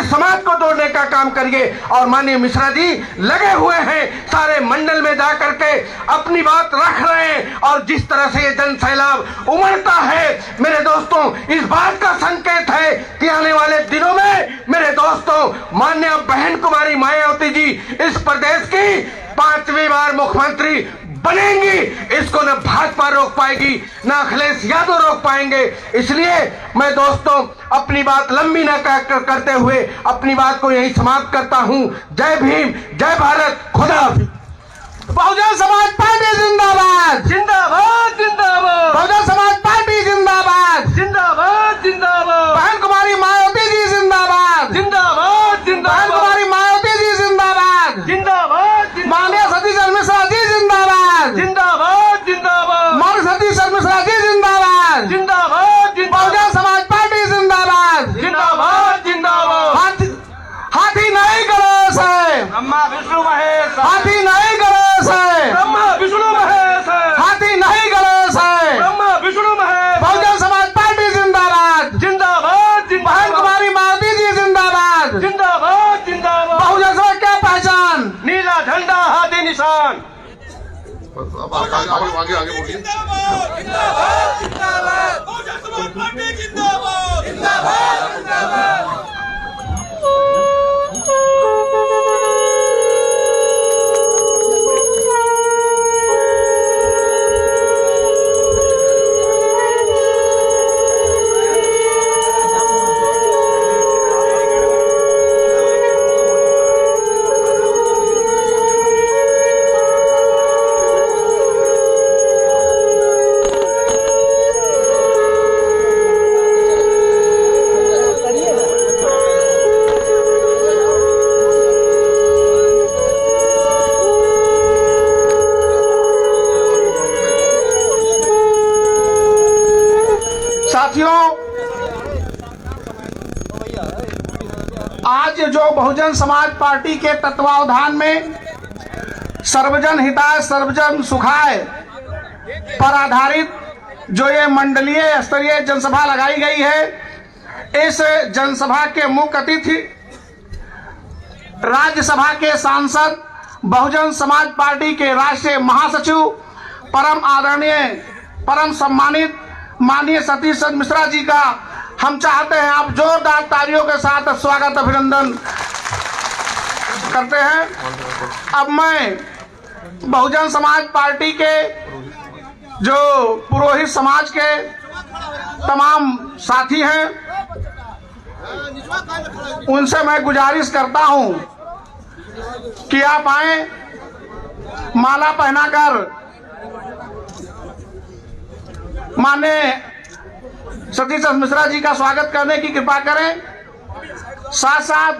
समाज को तोड़ने का काम करिए। और माननीय मिश्रा जी लगे हुए हैं, सारे मंडल में जा करके अपनी बात रख रहे हैं। और जिस तरह से ये जन सैलाब उमड़ता है मेरे दोस्तों, इस बात का संकेत है कि आने वाले दिनों में मेरे दोस्तों माननीय बहन कुमारी मायावती जी इस प्रदेश की 5वीं बार मुख्यमंत्री बनेंगी। इसको न भाजपा रोक पाएगी, न अखिलेश यादव रोक पाएंगे। इसलिए मैं दोस्तों अपनी बात लंबी न करते हुए अपनी बात को यहीं समाप्त करता हूं। जय भीम, जय भारत, खुदा हाफिज। बहुजन समाज पार्टी जिंदाबाद, जिंदाबाद जिंदाबाद, बहुजन समाज पार्टी जिंदाबाद, जिंदाबाद जिंदाबाद, बहन कुमारी मायावती जी जिंदाबाद, जिंदाबाद बहन जिंदाबाद, कुमारी मायावती जी जिंदाबाद, जिंदाबाद माननीय सतीश मिश्रा जी जिंदाबाद, जिंदाबाद जिंदाबाद, माननीय सतीश मिश्रा जी जिंदाबाद, जिंदाबाद बहुजन समाज पार्टी जिंदाबाद, जिंदाबाद जिंदाबाद। हाथी नहीं गणेश है, ब्रह्मा विष्णु महेश, हाथी नहीं गणेश है, ब्रह्मा विष्णु महेश, हाथी नहीं गणेश है, ब्रह्मा विष्णु महेश। बहुजन समाज पार्टी जिंदाबाद, जिंदाबाद बहन जिंदाबाद, कुमारी मायावती जी जिंदाबाद, जिंदाबाद जिंदाबाद। बहुजन समाज क्या पहचान, नीला झंडा हाथी निशान। आगे बोलिए। जिंदाबाद जिंदाबाद जिंदाबाद, बहुजन समाज पार्टी जिंदाबाद जिंदाबाद जिंदाबाद। साथियों, आज जो बहुजन समाज पार्टी के तत्वावधान में सर्वजन हिताय सर्वजन सुखाय पर आधारित जो ये मंडलीय स्तरीय जनसभा लगाई गई है, इस जनसभा के मुख्य अतिथि राज्यसभा के सांसद, बहुजन समाज पार्टी के राष्ट्रीय महासचिव, परम आदरणीय, परम सम्मानित माननीय सतीश मिश्रा जी का हम चाहते हैं आप जोरदार तालियों के साथ स्वागत अभिनंदन करते हैं। अब मैं बहुजन समाज पार्टी के जो पुरोहित समाज के तमाम साथी हैं उनसे मैं गुजारिश करता हूं कि आप आए, माला पहनाकर माननीय सतीश मिश्रा जी का स्वागत करने की कृपा करें। साथ साथ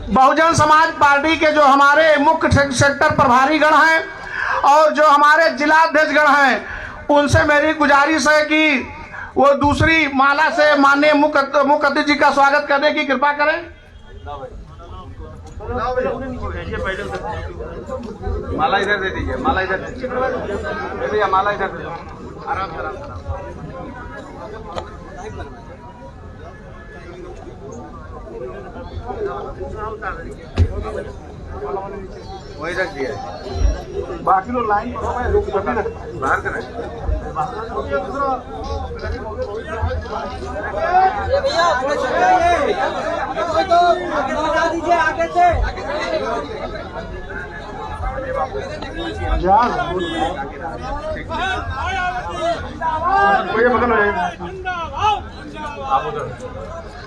बहुजन समाज पार्टी के जो हमारे मुख्य सेक्टर प्रभारीगण हैं और जो हमारे जिलाध्यक्षगण हैं, उनसे मेरी गुजारिश है कि वो दूसरी माला से माननीय मुख्य अतिथि जी का स्वागत करने की कृपा करें। माला इधर दे दीजिए, माला इधर दे दीजिए, माला इधर दे दीजिए। आराम से आराम से। वही रख दिया, बाकी लोग लाइन बाहर करें। दीजिए आगे से।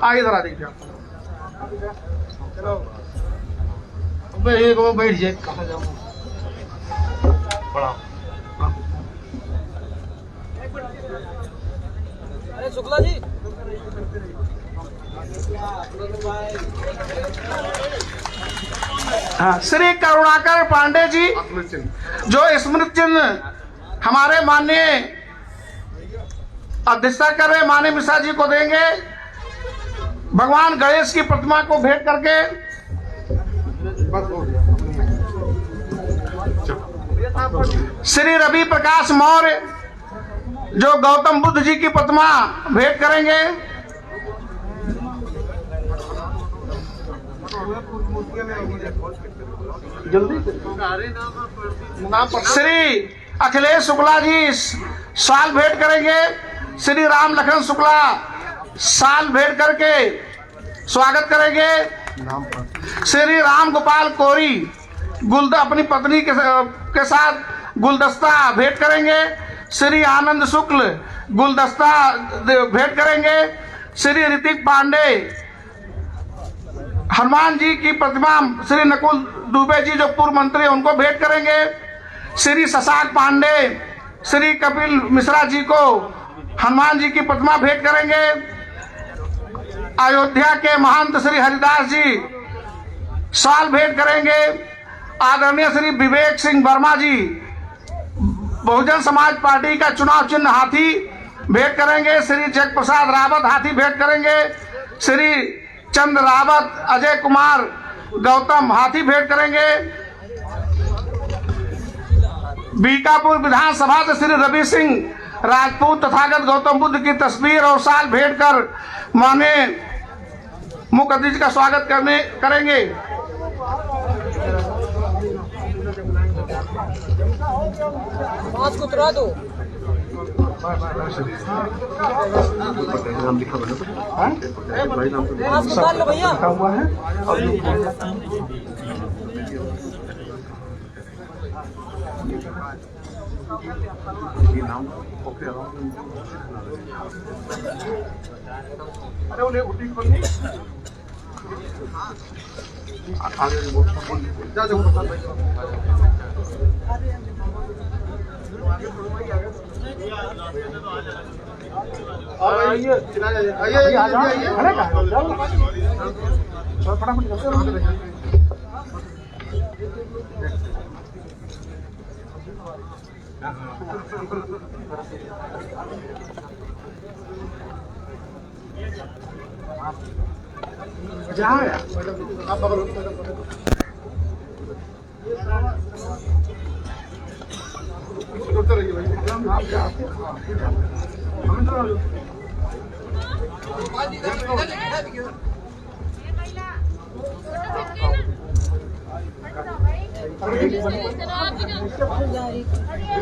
आगे इधर आ दीजिए। एक वो बैठ जाए, कहाँ जाऊँ? बड़ा शुक्ला जी। हाँ, श्री करुणाकर पांडे जी जो स्मृति चिन्ह हमारे माननीय अध्यक्षता कर रहे माननीय मिश्रा जी को देंगे। भगवान गणेश की प्रतिमा को भेंट करके श्री रवि प्रकाश मौर्य जो गौतम बुद्ध जी की प्रतिमा भेंट करेंगे। श्री अखिलेश शुक्ला जी साल भेंट करेंगे। श्री राम लखन शुक्ला साल भेंट करके स्वागत करेंगे। श्री राम गोपाल कोरी अपनी पत्नी के साथ गुलदस्ता भेंट करेंगे। श्री आनंद शुक्ल गुलदस्ता भेंट करेंगे। श्री ऋतिक पांडे हनुमान जी की प्रतिमा श्री नकुल दुबे जी जो पूर्व मंत्री हैं उनको भेंट करेंगे। श्री शशांक पांडे श्री कपिल मिश्रा जी को हनुमान जी की प्रतिमा भेंट करेंगे। अयोध्या के महंत श्री हरिदास जी साल भेंट करेंगे। आदरणीय श्री विवेक सिंह वर्मा जी बहुजन समाज पार्टी का चुनाव चिन्ह हाथी भेंट करेंगे। श्री जग प्रसाद रावत हाथी भेंट करेंगे। श्री चंद्र रावत अजय कुमार गौतम हाथी भेंट करेंगे। बीकापुर विधानसभा से श्री रवि सिंह राजपूत तथागत गौतम बुद्ध की तस्वीर और साल भेंट कर माननीय मुख्य अतिथि का स्वागत करेंगे। मास्क उतरा दो। मास्क उतार लो भैया।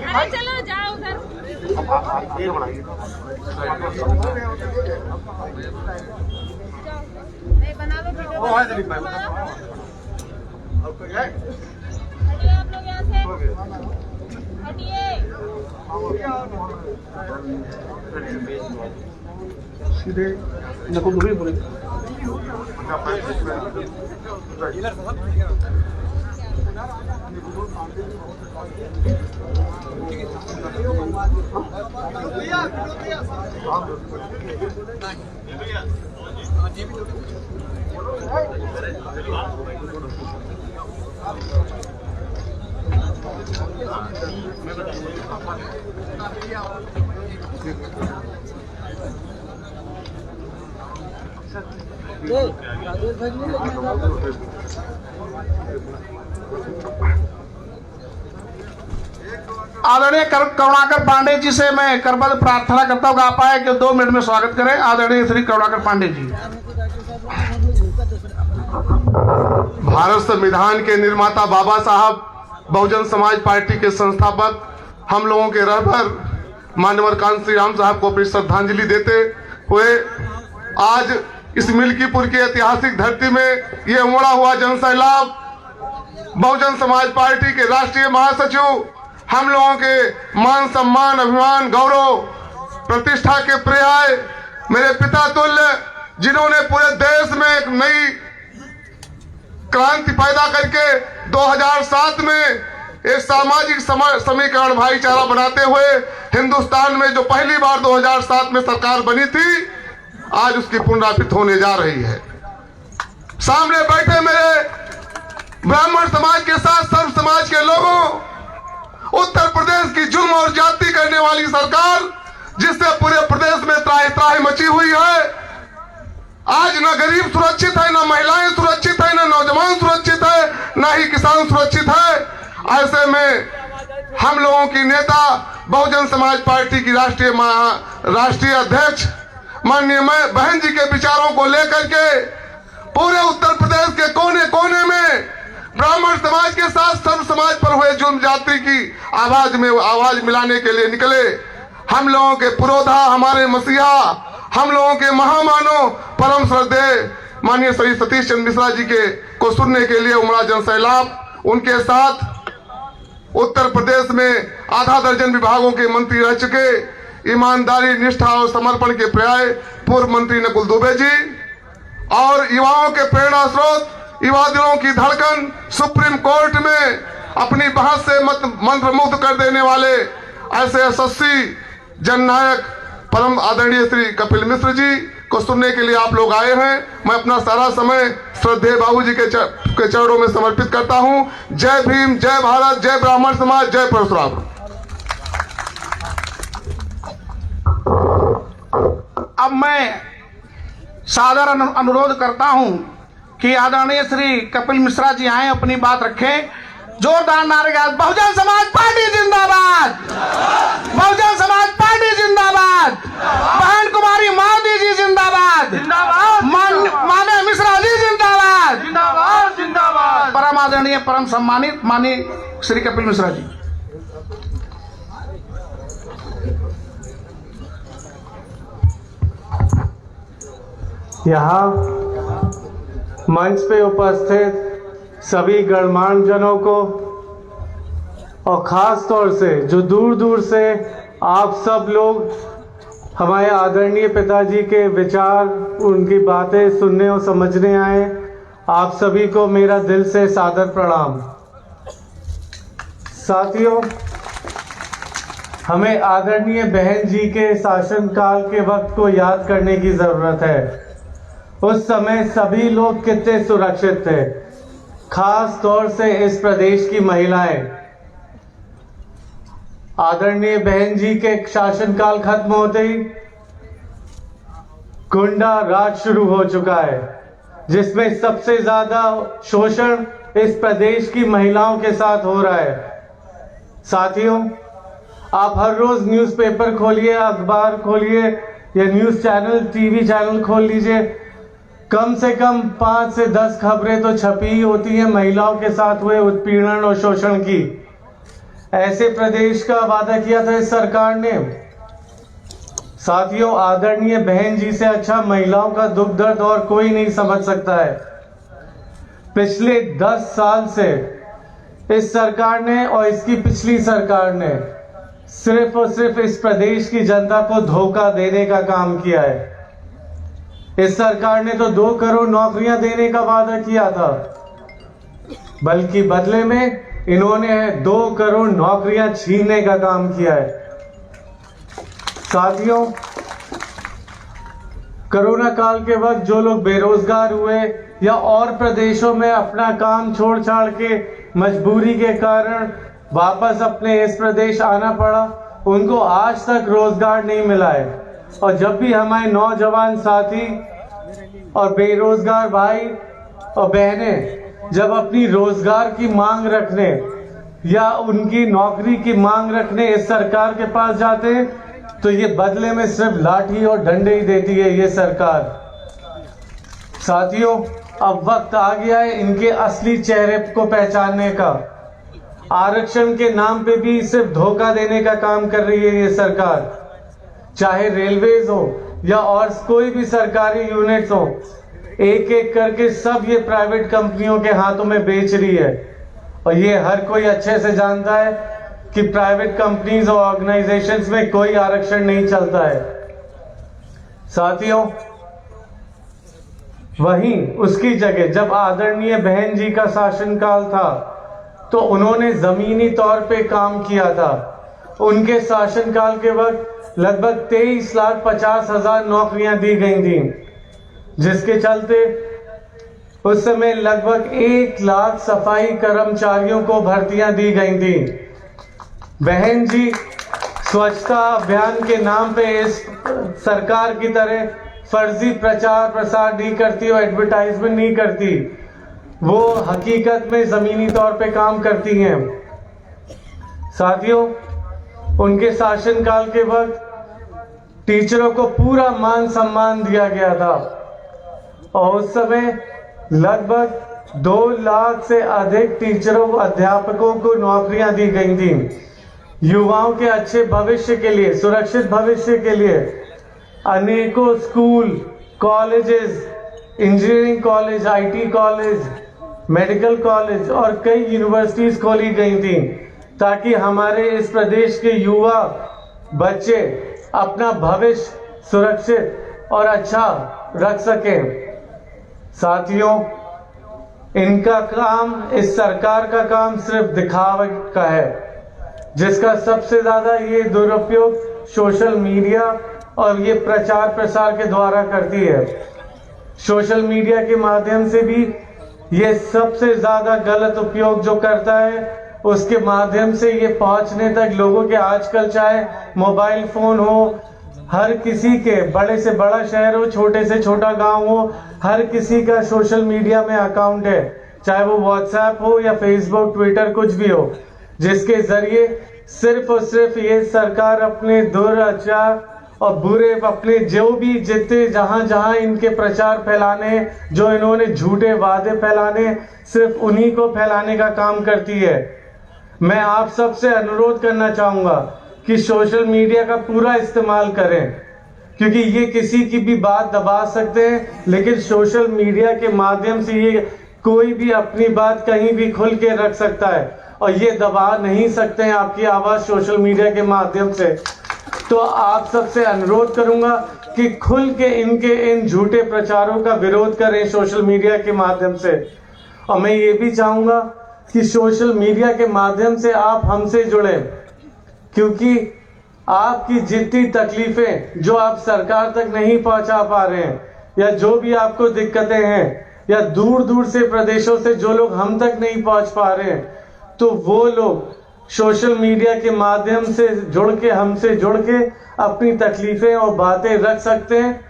अरे चलो जाओ उधर। बना लो वीडियो। हटिए आप लोग यहाँ से हटिए। सीधे नकुल दुबे बोले। आदरणीय करुणाकर पांडे जी से मैं करबद्ध प्रार्थना करता हूँ आप आए कि 2 मिनट में स्वागत करें। आदरणीय श्री करुणाकर पांडे जी। भारत संविधान के निर्माता बाबा साहब, बहुजन समाज पार्टी के संस्थापक, हम लोगों के रहबर मान्यवर कांत श्री राम साहब को अपनी श्रद्धांजलि देते हुए आज इस मिल्कीपुर की ऐतिहासिक धरती में ये उमड़ा हुआ जनसैलाब बहुजन समाज पार्टी के राष्ट्रीय महासचिव, हम लोगों के मान सम्मान अभिमान गौरव प्रतिष्ठा के पर्याय मेरे पिता तुल्य, जिन्होंने पूरे देश में एक नई क्रांति पैदा करके 2007 में एक सामाजिक समीकरण भाईचारा बनाते हुए हिंदुस्तान में जो पहली बार 2007 में सरकार बनी थी, आज उसकी पुनरावृत्ति होने जा रही है। सामने बैठे मेरे ब्राह्मण समाज के साथ सर्व समाज के लोगों, उत्तर प्रदेश की जुल्म और जाति करने वाली सरकार, जिससे पूरे प्रदेश में त्राही त्राही मची हुई है, आज न गरीब सुरक्षित है, न महिलाएं सुरक्षित है, न नौजवान सुरक्षित है, न ही किसान सुरक्षित है। ऐसे में हम लोगों की नेता बहुजन समाज पार्टी की राष्ट्रीय अध्यक्ष माननीय बहन जी के विचारों को लेकर के पूरे उत्तर प्रदेश के कोने कोने में ब्राह्मण समाज के साथ सर्व समाज पर हुए जुल्म जाति की आवाज मिलाने के लिए निकले। हम लोगों के पुरोधा, हमारे मसीहा, हम लोगों के महामानव परम श्रद्धेय माननीय श्री सतीश चंद्र मिश्रा जी को सुनने के लिए उमड़ा जनसैलाब, उनके साथ उत्तर प्रदेश में आधा दर्जन विभागों के मंत्री रह चुके ईमानदारी, निष्ठा और समर्पण के पर्याय पूर्व मंत्री नकुल दुबे जी, और युवाओं के प्रेरणा स्रोत, युवा दिलों की धड़कन, सुप्रीम कोर्ट में अपनी बहस से मंत्रमुग्ध कर देने वाले ऐसे यशस्वी जननायक परम आदरणीय श्री कपिल मिश्र जी को सुनने के लिए आप लोग आए हैं। मैं अपना सारा समय श्रद्धेय बाबूजी के चरणों में समर्पित करता हूं। जय भीम, जय भारत, जय ब्राह्मण समाज, जय परशुराम। अब मैं सादर अनुरोध करता हूं कि आदरणीय श्री कपिल मिश्रा जी आए, अपनी बात रखें। जोरदार नारे के साथ बहुजन समाज पार्टी जिंदाबाद, बहुजन समाज पार्टी जिंदाबाद, बहन कुमारी मावती जी जिंदाबाद, माननीय मिश्रा जी जिंदाबाद, जिंदाबाद जिंदाबाद। परम आदरणीय, परम सम्मानित माननीय श्री कपिल मिश्रा जी। यहाँ मंच पे उपस्थित सभी गणमान्य जनों को और खास तौर से जो दूर दूर से आप सब लोग हमारे आदरणीय पिताजी के विचार, उनकी बातें सुनने और समझने आए, आप सभी को मेरा दिल से सादर प्रणाम। साथियों, हमें आदरणीय बहन जी के शासनकाल के वक्त को याद करने की जरूरत है। उस समय सभी लोग कितने सुरक्षित थे, खास तौर से इस प्रदेश की महिलाएं। आदरणीय बहन जी के शासनकाल खत्म होते ही गुंडा राज शुरू हो चुका है, जिसमें सबसे ज्यादा शोषण इस प्रदेश की महिलाओं के साथ हो रहा है। साथियों, आप हर रोज न्यूज़पेपर खोलिए, अखबार खोलिए या न्यूज चैनल, टीवी चैनल खोल लीजिए, कम से कम 5 से 10 खबरें तो छपी ही होती हैं महिलाओं के साथ हुए उत्पीड़न और शोषण की। ऐसे प्रदेश का वादा किया था इस सरकार ने। साथियों, आदरणीय बहन जी से अच्छा महिलाओं का दुख दर्द और कोई नहीं समझ सकता है। पिछले 10 साल से इस सरकार ने और इसकी पिछली सरकार ने सिर्फ और सिर्फ इस प्रदेश की जनता को धोखा देने का काम किया है। इस सरकार ने तो 2 करोड़ नौकरियां देने का वादा किया था, बल्कि बदले में इन्होंने 2 करोड़ नौकरियां छीनने का काम किया है। साथियों, कोरोना काल के वक्त जो लोग बेरोजगार हुए या और प्रदेशों में अपना काम छोड़ छाड़ के मजबूरी के कारण वापस अपने इस प्रदेश आना पड़ा, उनको आज तक रोजगार नहीं मिला है। और जब भी हमारे नौजवान साथी और बेरोजगार भाई और बहनें जब अपनी रोजगार की मांग रखने या उनकी नौकरी की मांग रखने इस सरकार के पास जाते हैं, तो ये बदले में सिर्फ लाठी और डंडे ही देती है ये सरकार। साथियों, अब वक्त आ गया है इनके असली चेहरे को पहचानने का। आरक्षण के नाम पे भी सिर्फ धोखा देने का काम कर रही है ये सरकार। चाहे रेलवेज हो या और कोई भी सरकारी यूनिट्स हो, एक एक करके सब ये प्राइवेट कंपनियों के हाथों में बेच रही है। और ये हर कोई अच्छे से जानता है कि प्राइवेट कंपनीज और ऑर्गेनाइजेशंस में कोई आरक्षण नहीं चलता है। साथियों, वहीं उसकी जगह जब आदरणीय बहन जी का शासनकाल था, तो उन्होंने जमीनी तौर पे काम किया था। उनके शासनकाल के वक्त लगभग 23,50,000 नौकरियां दी गई थी, जिसके चलते उस समय लगभग 1 लाख सफाई कर्मचारियों को भर्तियां दी गई थी। बहन जी स्वच्छता अभियान के नाम पे इस सरकार की तरह फर्जी प्रचार प्रसार नहीं करती और एडवर्टाइजमेंट नहीं करती, वो हकीकत में जमीनी तौर पे काम करती हैं। साथियों, उनके शासनकाल के वक्त टीचरों को पूरा मान सम्मान दिया गया था और उस समय लगभग 2 लाख से अधिक टीचरों अध्यापकों को नौकरियां दी गई थी। युवाओं के अच्छे भविष्य के लिए, सुरक्षित भविष्य के लिए अनेकों school, colleges, engineering college, IT college, medical college और कई यूनिवर्सिटीज खोली गई थी, ताकि हमारे इस प्रदेश के युवा बच्चे अपना भविष्य सुरक्षित और अच्छा रख सकें। साथियों, इनका काम, इस सरकार का काम सिर्फ दिखावे का है, जिसका सबसे ज्यादा ये दुरुपयोग सोशल मीडिया और ये प्रचार प्रसार के द्वारा करती है। सोशल मीडिया के माध्यम से भी ये सबसे ज्यादा गलत उपयोग जो करता है, उसके माध्यम से ये पहुंचने तक लोगों के, आजकल चाहे मोबाइल फोन हो, हर किसी के, बड़े से बड़ा शहर हो, छोटे से छोटा गांव हो, हर किसी का सोशल मीडिया में अकाउंट है, चाहे वो व्हाट्सएप हो या फेसबुक, ट्विटर, कुछ भी हो, जिसके जरिए सिर्फ और सिर्फ ये सरकार अपने दुराचार और बुरे, अपने जो भी जितने जहां जहां इनके प्रचार फैलाने, जो इन्होंने झूठे वादे फैलाने, सिर्फ उन्हीं को फैलाने का काम करती है। मैं आप सबसे अनुरोध करना चाहूंगा कि सोशल मीडिया का पूरा इस्तेमाल करें, क्योंकि ये किसी की भी बात दबा सकते हैं, लेकिन सोशल मीडिया के माध्यम से ये कोई भी अपनी बात कहीं भी खुल के रख सकता है और ये दबा नहीं सकते हैं आपकी आवाज सोशल मीडिया के माध्यम से। तो आप सबसे अनुरोध करूंगा कि खुल के इनके इन झूठे प्रचारों का विरोध करें सोशल मीडिया के माध्यम से। और मैं ये भी चाहूंगा कि सोशल मीडिया के माध्यम से आप हमसे जुड़ें, क्योंकि आपकी जितनी तकलीफें जो आप सरकार तक नहीं पहुंचा पा रहे हैं, या जो भी आपको दिक्कतें हैं, या दूर दूर से प्रदेशों से जो लोग हम तक नहीं पहुंच पा रहे हैं, तो वो लोग सोशल मीडिया के माध्यम से जुड़ के, हमसे जुड़ के अपनी तकलीफें और बातें रख सकते हैं।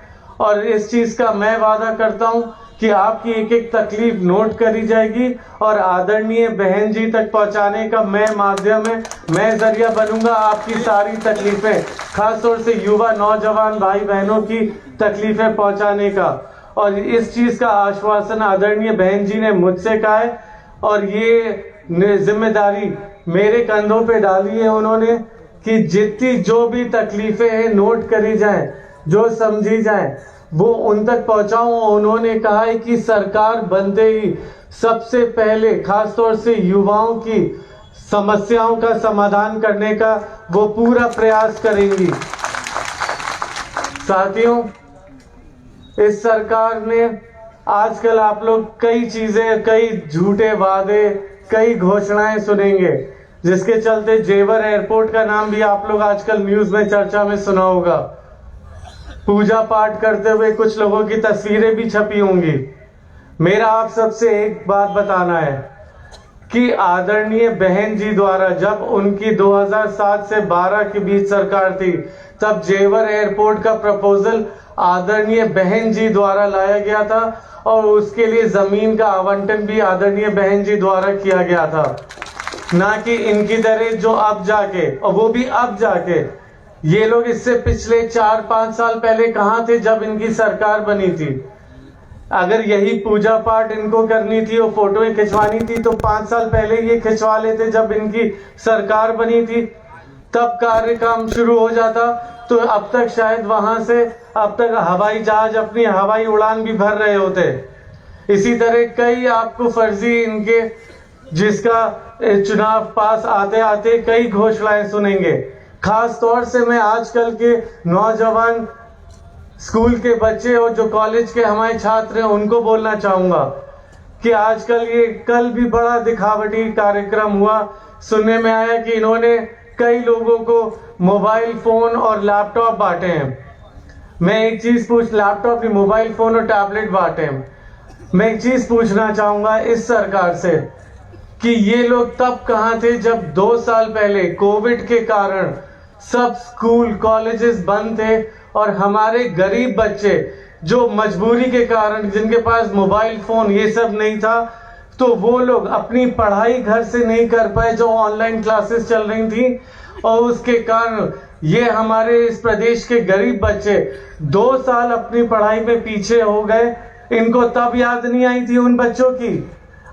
और इस चीज का मैं वादा करता हूं कि आपकी एक एक तकलीफ नोट करी जाएगी और आदरणीय बहन जी तक पहुंचाने का मैं माध्यम है, मैं जरिया बनूंगा आपकी सारी तकलीफें, खासतौर से युवा नौजवान भाई बहनों की तकलीफें पहुंचाने का। और इस चीज का आश्वासन आदरणीय बहन जी ने मुझसे कहा है और ये जिम्मेदारी मेरे कंधों पे डाली है उन्होंने कि जितनी जो भी तकलीफें हैं नोट करी जाएं, जो समझी जाएं, वो उन तक पहुंचाऊं। उन्होंने कहा है कि सरकार बनते ही सबसे पहले खासतौर से युवाओं की समस्याओं का समाधान करने का वो पूरा प्रयास करेंगी। साथियों, इस सरकार ने आजकल आप लोग कई चीजें, कई झूठे वादे, कई घोषणाएं सुनेंगे, जिसके चलते जेवर एयरपोर्ट का नाम भी आप लोग आजकल न्यूज में चर्चा में सुना होगा। पूजा पाठ करते हुए कुछ लोगों की तस्वीरें भी छपी होंगी। मेरा आप सबसे एक बात बताना है कि आदरणीय बहन जी द्वारा जब उनकी 2007 से 12 के बीच सरकार थी, तब जेवर एयरपोर्ट का प्रपोजल आदरणीय बहन जी द्वारा लाया गया था और उसके लिए जमीन का आवंटन भी आदरणीय बहन जी द्वारा किया गया था, ना कि इनकी तरह जो अब जाके, और वो भी अब जाके, ये लोग इससे पिछले 4-5 साल पहले कहां थे जब इनकी सरकार बनी थी। अगर यही पूजा पाठ इनको करनी थी और फोटोएं खिंचवानी थी तो 5 साल पहले ये खिंचवा लेते जब इनकी सरकार बनी थी, तब कार्य काम शुरू हो जाता, तो अब तक शायद वहां से अब तक हवाई जहाज अपनी हवाई उड़ान भी भर रहे होते। इसी तरह कई आपको फर्जी इनके, जिसका चुनाव पास आते आते कई घोषणाएं सुनेंगे। खास तौर से मैं आजकल के नौजवान, स्कूल के बच्चे और जो कॉलेज के हमारे छात्र हैं उनको बोलना चाहूंगा कि आजकल ये कल भी बड़ा दिखावटी कार्यक्रम हुआ, सुनने में आया कि इन्होंने कई लोगों को मोबाइल फोन और लैपटॉप बांटे हैं। मैं एक चीज लैपटॉप भी, मोबाइल फोन और टैबलेट बांटे हैं। मैं एक चीज पूछना चाहूंगा इस सरकार से कि ये लोग तब कहां थे जब 2 साल पहले कोविड के कारण सब स्कूल कॉलेजेस बंद थे और हमारे गरीब बच्चे जो मजबूरी के कारण, जिनके पास मोबाइल फोन ये सब नहीं था, तो वो लोग अपनी पढ़ाई घर से नहीं कर पाए जो ऑनलाइन क्लासेस चल रही थी, और उसके कारण ये हमारे इस प्रदेश के गरीब बच्चे 2 साल अपनी पढ़ाई में पीछे हो गए। इनको तब याद नहीं आई थी उन बच्चों की।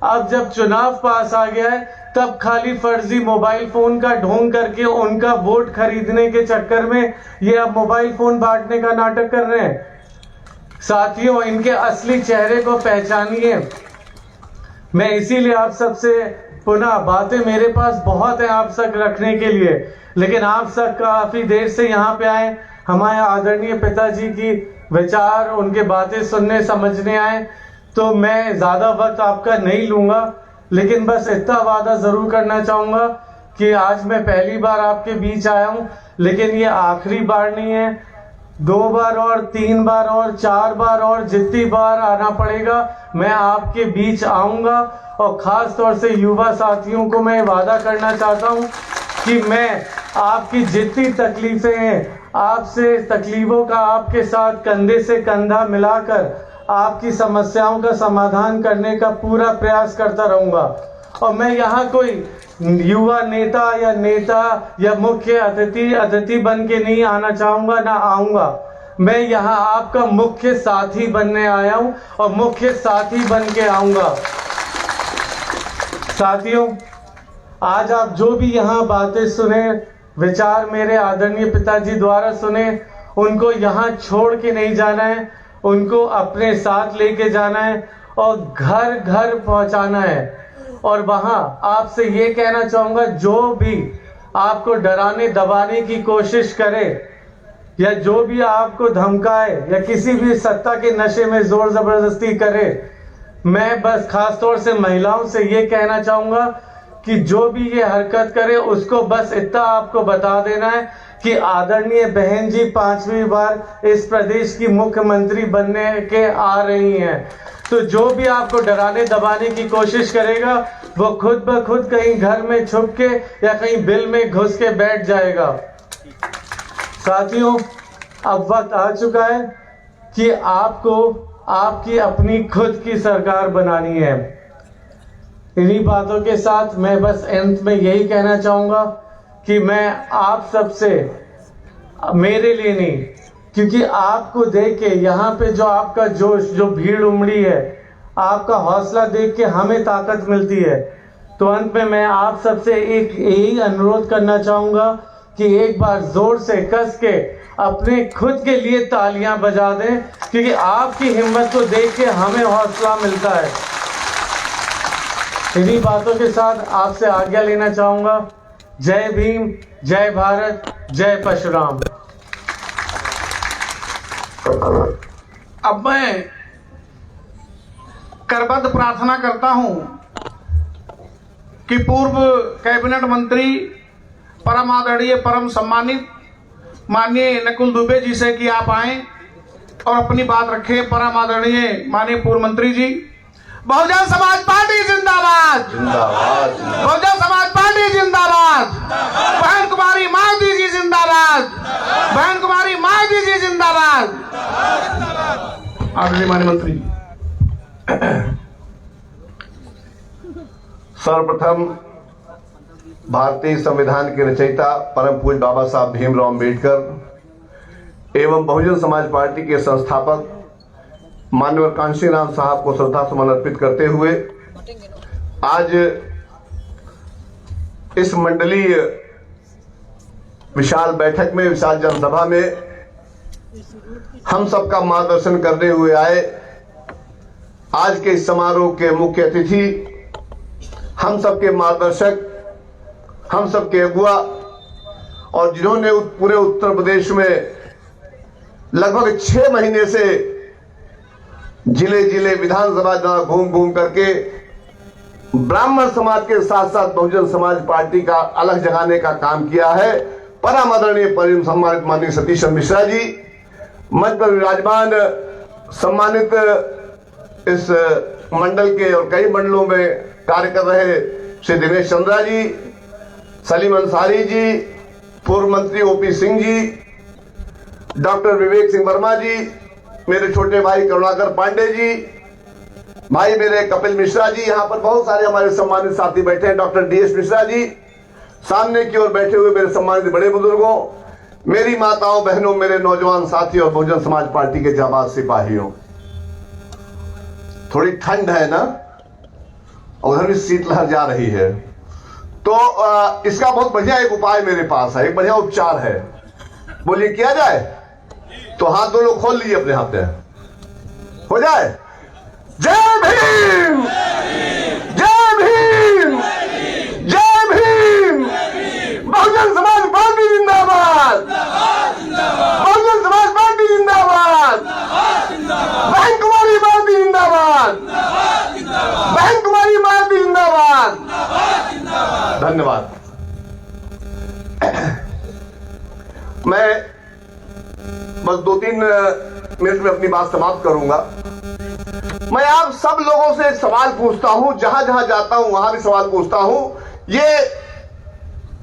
अब जब चुनाव पास आ गया है तब खाली फर्जी मोबाइल फोन का ढोंग करके उनका वोट खरीदने के चक्कर में ये अब मोबाइल फोन बांटने का नाटक कर रहे हैं। साथियों, इनके असली चेहरे को पहचानिए। मैं इसीलिए आप सबसे पुनः, बातें मेरे पास बहुत है आप सब रखने के लिए, लेकिन आप सब काफी देर से यहाँ पे आए, हमारे आदरणीय पिताजी की विचार, उनके बातें सुनने समझने आए, तो मैं ज्यादा वक्त आपका नहीं लूंगा, लेकिन बस इतना वादा जरूर करना चाहूंगा कि आज मैं पहली बार आपके बीच आया हूं, लेकिन ये आखिरी बार नहीं है। 2 बार और 3 बार और 4 बार और जितनी बार आना पड़ेगा मैं आपके बीच आऊंगा। और खास तौर से युवा साथियों को मैं वादा करना चाहता हूं कि मैं आपकी जितनी तकलीफें हैं, आपसे तकलीफों का आपके साथ कंधे से कंधा मिलाकर आपकी समस्याओं का समाधान करने का पूरा प्रयास करता रहूंगा। और मैं यहाँ कोई युवा नेता या मुख्य अतिथि बन के नहीं आना चाहूंगा, ना आऊंगा। मैं यहाँ आपका मुख्य साथी बनने आया हूं और मुख्य साथी बन के आऊंगा। साथियों, आज आप जो भी यहाँ बातें सुने, विचार मेरे आदरणीय पिताजी द्वारा सुने, उनको यहाँ छोड़ के नहीं जाना है, उनको अपने साथ लेके जाना है और घर घर पहुंचाना है। और वहां आपसे ये कहना चाहूंगा, जो भी आपको डराने दबाने की कोशिश करे या जो भी आपको धमकाए या किसी भी सत्ता के नशे में जोर जबरदस्ती करे, मैं बस खास तौर से महिलाओं से ये कहना चाहूंगा कि जो भी ये हरकत करे उसको बस इतना आपको बता देना है कि आदरणीय बहन जी 5वीं बार इस प्रदेश की मुख्यमंत्री बनने के आ रही हैं। तो जो भी आपको डराने दबाने की कोशिश करेगा वो खुद ब खुद कहीं घर में छुप के या कहीं बिल में घुस के बैठ जाएगा। साथियों, अब वक्त आ चुका है कि आपको आपकी अपनी खुद की सरकार बनानी है। इन्हीं बातों के साथ मैं बस अंत में यही कहना चाहूंगा कि मैं आप सबसे, मेरे लिए नहीं, क्योंकि आपको देख के यहाँ पे जो आपका जोश, जो भीड़ उमड़ी है, आपका हौसला देख के हमें ताकत मिलती है। तो अंत में मैं आप सबसे एक यही अनुरोध करना चाहूंगा कि एक बार जोर से कस के अपने खुद के लिए तालियां बजा दें, क्योंकि आपकी हिम्मत को देख के हमें हौसला मिलता है। इन्हीं बातों के साथ आपसे आज्ञा लेना चाहूंगा। जय भीम, जय भारत, जय परशुराम। अब मैं करबद्ध प्रार्थना करता हूं कि पूर्व कैबिनेट मंत्री, परम आदरणीय, परम सम्मानित माननीय नकुल दुबे जी से कि आप आए और अपनी बात रखें। परम आदरणीय माननीय पूर्व मंत्री जी। बहुजन समाज पार्टी जिंदाबाद, जिंदाबाद। बहुजन समाज पार्टी जिंदाबाद। बहन कुमारी मायावती जी जिंदाबाद, बहन कुमारी मायावती जी जिंदाबाद। आदरणीय माननीय मंत्री जी। सर्वप्रथम भारतीय संविधान के रचयिता परम पूज्य बाबा साहब भीमराव अंबेडकर एवं बहुजन समाज पार्टी के संस्थापक माननीय कांशीराम साहब को श्रद्धा सुमन अर्पित करते हुए आज इस मंडलीय विशाल बैठक में, विशाल जनसभा में हम सबका मार्गदर्शन करने हुए आए। आज के इस समारोह के मुख्य अतिथि, हम सबके मार्गदर्शक, हम सबके अगुआ, और जिन्होंने पूरे उत्तर प्रदेश में लगभग 6 महीने से जिले जिले विधानसभा जहाँ घूम घूम करके ब्राह्मण समाज के साथ साथ बहुजन समाज पार्टी का अलग जगाने का काम किया है। परम आदरणीय परिम सम्मानित माननीय सतीश मिश्रा जी, मंच पर विराजमान सम्मानित इस मंडल के और कई मंडलों में कार्य कर रहे श्री दिनेश चंद्रा जी, सलीम अंसारी जी, पूर्व मंत्री ओपी सिंह जी, डॉक्टर विवेक सिंह वर्मा जी, मेरे छोटे भाई करुणाकर पांडे जी, भाई मेरे कपिल मिश्रा जी, यहाँ पर बहुत सारे हमारे सम्मानित साथी बैठे हैं, डॉक्टर डीएस मिश्रा जी, सामने की ओर बैठे हुए मेरे सम्मानित बड़े बुजुर्गों, मेरी माताओं बहनों, मेरे नौजवान साथी और बहुजन समाज पार्टी के जाबाज सिपाहियों। थोड़ी ठंड है ना, उधर भी शीतलहर जा रही है, तो इसका बहुत बढ़िया एक उपाय मेरे पास है, एक बढ़िया उपचार है। बोलिए किया जाए? तो हाथ दो लोग खोल लीजिए अपने हाथ में, हो जाए। जय भीम, जय भीम, जय भीम। बहुजन समाज पार्टी जिंदाबाद, बहुजन समाज पार्टी जिंदाबाद, बहन कुमारी पार्टी जिंदाबाद, बहन कुमारी पार्टी जिंदाबाद। धन्यवाद। मैं बस 2-3 मिनट में अपनी बात समाप्त करूंगा। मैं आप सब लोगों से एक सवाल पूछता हूं, जहां जहां जाता हूं वहां भी सवाल पूछता हूं। ये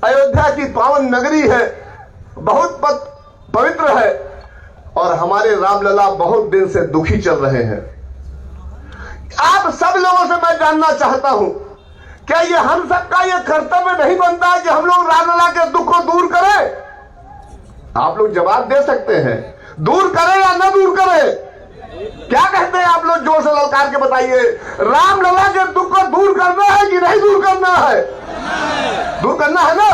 अयोध्या की पावन नगरी है, बहुत पवित्र है, और हमारे रामलला बहुत दिन से दुखी चल रहे हैं। आप सब लोगों से मैं जानना चाहता हूं, क्या ये हम सबका ये कर्तव्य नहीं बनता है कि हम लोग रामलला के दुख को दूर करें? आप लोग जवाब दे सकते हैं, दूर करें या न दूर करें? क्या कहते हैं आप लोग? जोर से ललकार के बताइए। रामलला के दुख को दूर करना है कि नहीं दूर करना है? दूर करना है ना।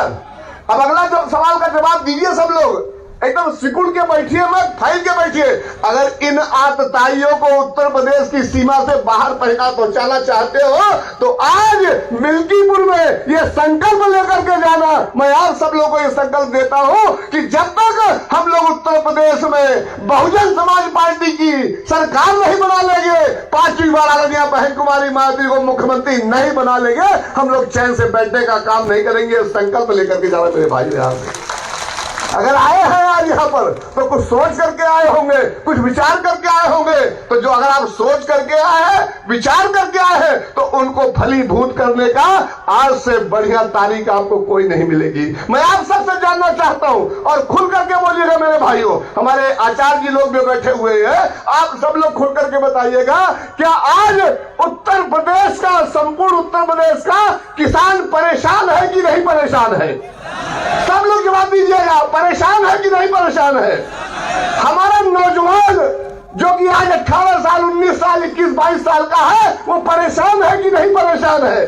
अब अगला सवाल का जवाब दीजिए सब लोग, एकदम सिकुड़ के बैठिए, मत फैल के बैठिए। अगर इन आतताइयों को उत्तर प्रदेश की सीमा से बाहर पहुंचाना चाहते हो तो आज मिल्कीपुर में ये संकल्प लेकर के जाना। मैं आप सब लोगों को ये संकल्प देता हूं कि जब तक हम लोग उत्तर प्रदेश में बहुजन समाज पार्टी की सरकार नहीं बना लेंगे, 5वीं बार आदरणीय बहन कुमारी मायावती को मुख्यमंत्री नहीं बना लेंगे, हम लोग चैन से बैठने का काम नहीं करेंगे। संकल्प लेकर के जाना मेरे भाई। यहां से अगर आए हैं आज यहाँ पर तो कुछ सोच करके आए होंगे, कुछ विचार करके आए होंगे। तो जो अगर आप सोच करके आए हैं, विचार करके आए हैं, तो उनको फलीभूत करने का आज से बढ़िया तारीख आपको कोई नहीं मिलेगी। मैं आप सबसे जानना चाहता हूं, और खुल करके बोलिएगा मेरे भाइयों। हमारे आचार्य जी लोग भी बैठे हुए हैं, आप सब लोग खुल करके बताइएगा, क्या आज उत्तर प्रदेश का, संपूर्ण उत्तर प्रदेश का किसान परेशान है कि नहीं परेशान है? सब लोग जवाब दीजिएगा, परेशान है कि नहीं परेशान है? हमारा नौजवान जो कि आज 18 साल, 19 साल, 21, 22 साल का है, वो परेशान है कि नहीं परेशान है?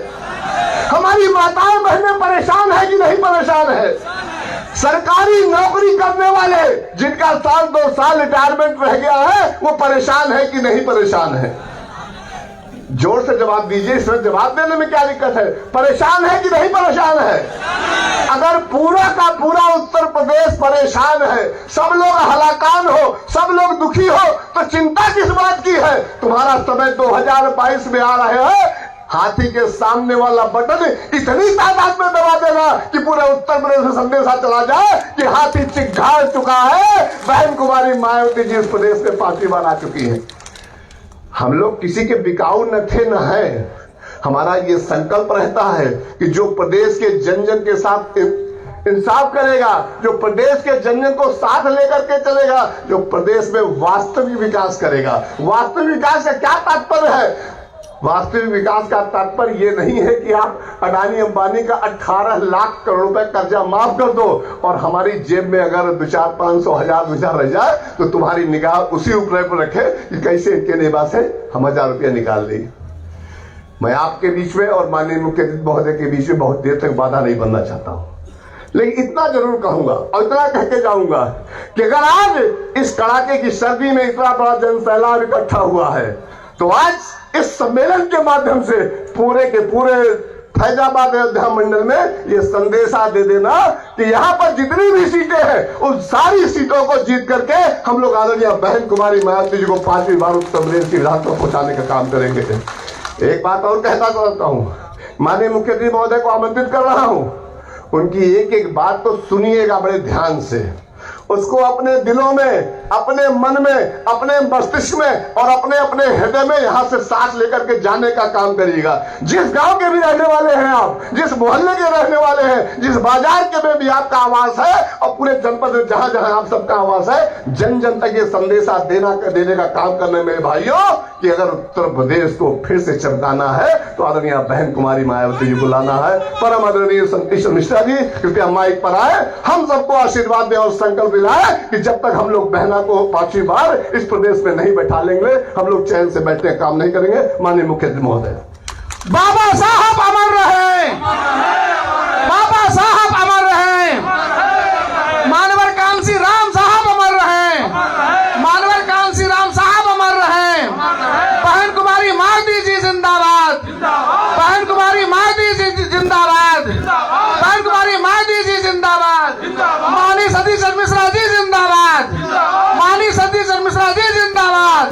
हमारी माताएं बहनें परेशान है कि नहीं परेशान है? सरकारी नौकरी करने वाले जिनका 1-2 साल रिटायरमेंट रह गया है, वो परेशान है कि नहीं परेशान है? जोर से जवाब दीजिए। इसमें जवाब देने में क्या दिक्कत है? परेशान है कि नहीं परेशान है? अगर पूरा का पूरा उत्तर प्रदेश परेशान है, सब लोग हलाकान हो, सब लोग दुखी हो, तो चिंता किस बात की है? तुम्हारा समय 2022 में आ रहे हैं, हाथी के सामने वाला बटन इतनी तादाद में दबा देना कि पूरे उत्तर प्रदेश में संदेशा चला जाए कि हाथी चिघाड़ चुका है, बहन कुमारी मायावती जी इस प्रदेश में 5वीं बार आ चुकी है। हम लोग किसी के बिकाऊ न थे न है। हमारा ये संकल्प रहता है कि जो प्रदेश के जन जन के साथ इंसाफ करेगा, जो प्रदेश के जन जन को साथ लेकर के चलेगा, जो प्रदेश में वास्तविक विकास करेगा। वास्तविक विकास का क्या तात्पर्य है? वास्तविक विकास का तात्पर्य ये नहीं है कि आप अडानी अंबानी का 18 लाख करोड़ रुपए कर्जा माफ कर दो और हमारी जेब में अगर 2-4, 500, 1000 रह जाए तो तुम्हारी निगाह उसी उपलय पर रखे कि कैसे इनके निवास से हम 1000 रुपया निकाल लें। मैं आपके बीच में और माननीय मुख्य अतिथि महोदय के बीच में बहुत देर तक बाधा नहीं बनना चाहता हूं, लेकिन इतना जरूर कहूंगा और इतना कह के जाऊंगा कि अगर आज इस कड़ाके की सर्दी में इतना बड़ा जन सैलाब इकट्ठा हुआ है, तो आज इस सम्मेलन के माध्यम से पूरे के पूरे फैजाबाद अयोध्या मंडल में ये संदेशा दे देना कि यहाँ पर जितनी भी सीटें हैं उन सारी सीटों को जीत करके हम लोग आदरणीय बहन कुमारी मायावती जी को 5वीं बार उत्तर प्रदेश की राह पर पहुंचाने का काम करेंगे। एक बात और कहता हूँ, माननीय मुख्यमंत्री महोदय को आमंत्रित कर रहा हूँ, उनकी एक एक बात तो सुनिएगा बड़े ध्यान से, उसको अपने दिलों में, अपने मन में, अपने मस्तिष्क में और अपने अपने हृदय में यहां से सांस लेकर के जाने का काम करिएगा। जिस गांव के भी रहने वाले हैं आप, जिस मोहल्ले के रहने वाले हैं, जिस बाजार के में भी आपका आवास है और पूरे जनपद में जहां जहां आप सबका आवास है, जन जन तक ये संदेशा देने का काम करने में भाइयों कि अगर उत्तर प्रदेश को फिर से चमकाना है तो आदरणीय बहन कुमारी मायावती जी को लाना है। परम आदरणीय संतोष मिश्रा जी कृपया माइक पर आए, हम सबको आशीर्वाद दें और संकल्प दिलाए कि जब तक हम लोग बहना को 5वीं बार इस प्रदेश में नहीं बैठा लेंगे हम लोग चैन से बैठने का काम नहीं करेंगे। माननीय मुख्यमंत्री महोदय। बाबा साहब अमर रहे, बाबा साहब अमर रहे, मानवर कांसी राम साहब अमर रहे, मानवर कांसी राम साहब अमर रहे। बहन कुमारी मायावती जी जिंदाबाद, बहन कुमारी मायावती जी जिंदाबाद, बहन कुमारी मायावती जी जिंदाबाद, मानी सतीश मिश्रा जी जिंदाबाद, मानी सतीश मिश्रा जी जिंदाबाद।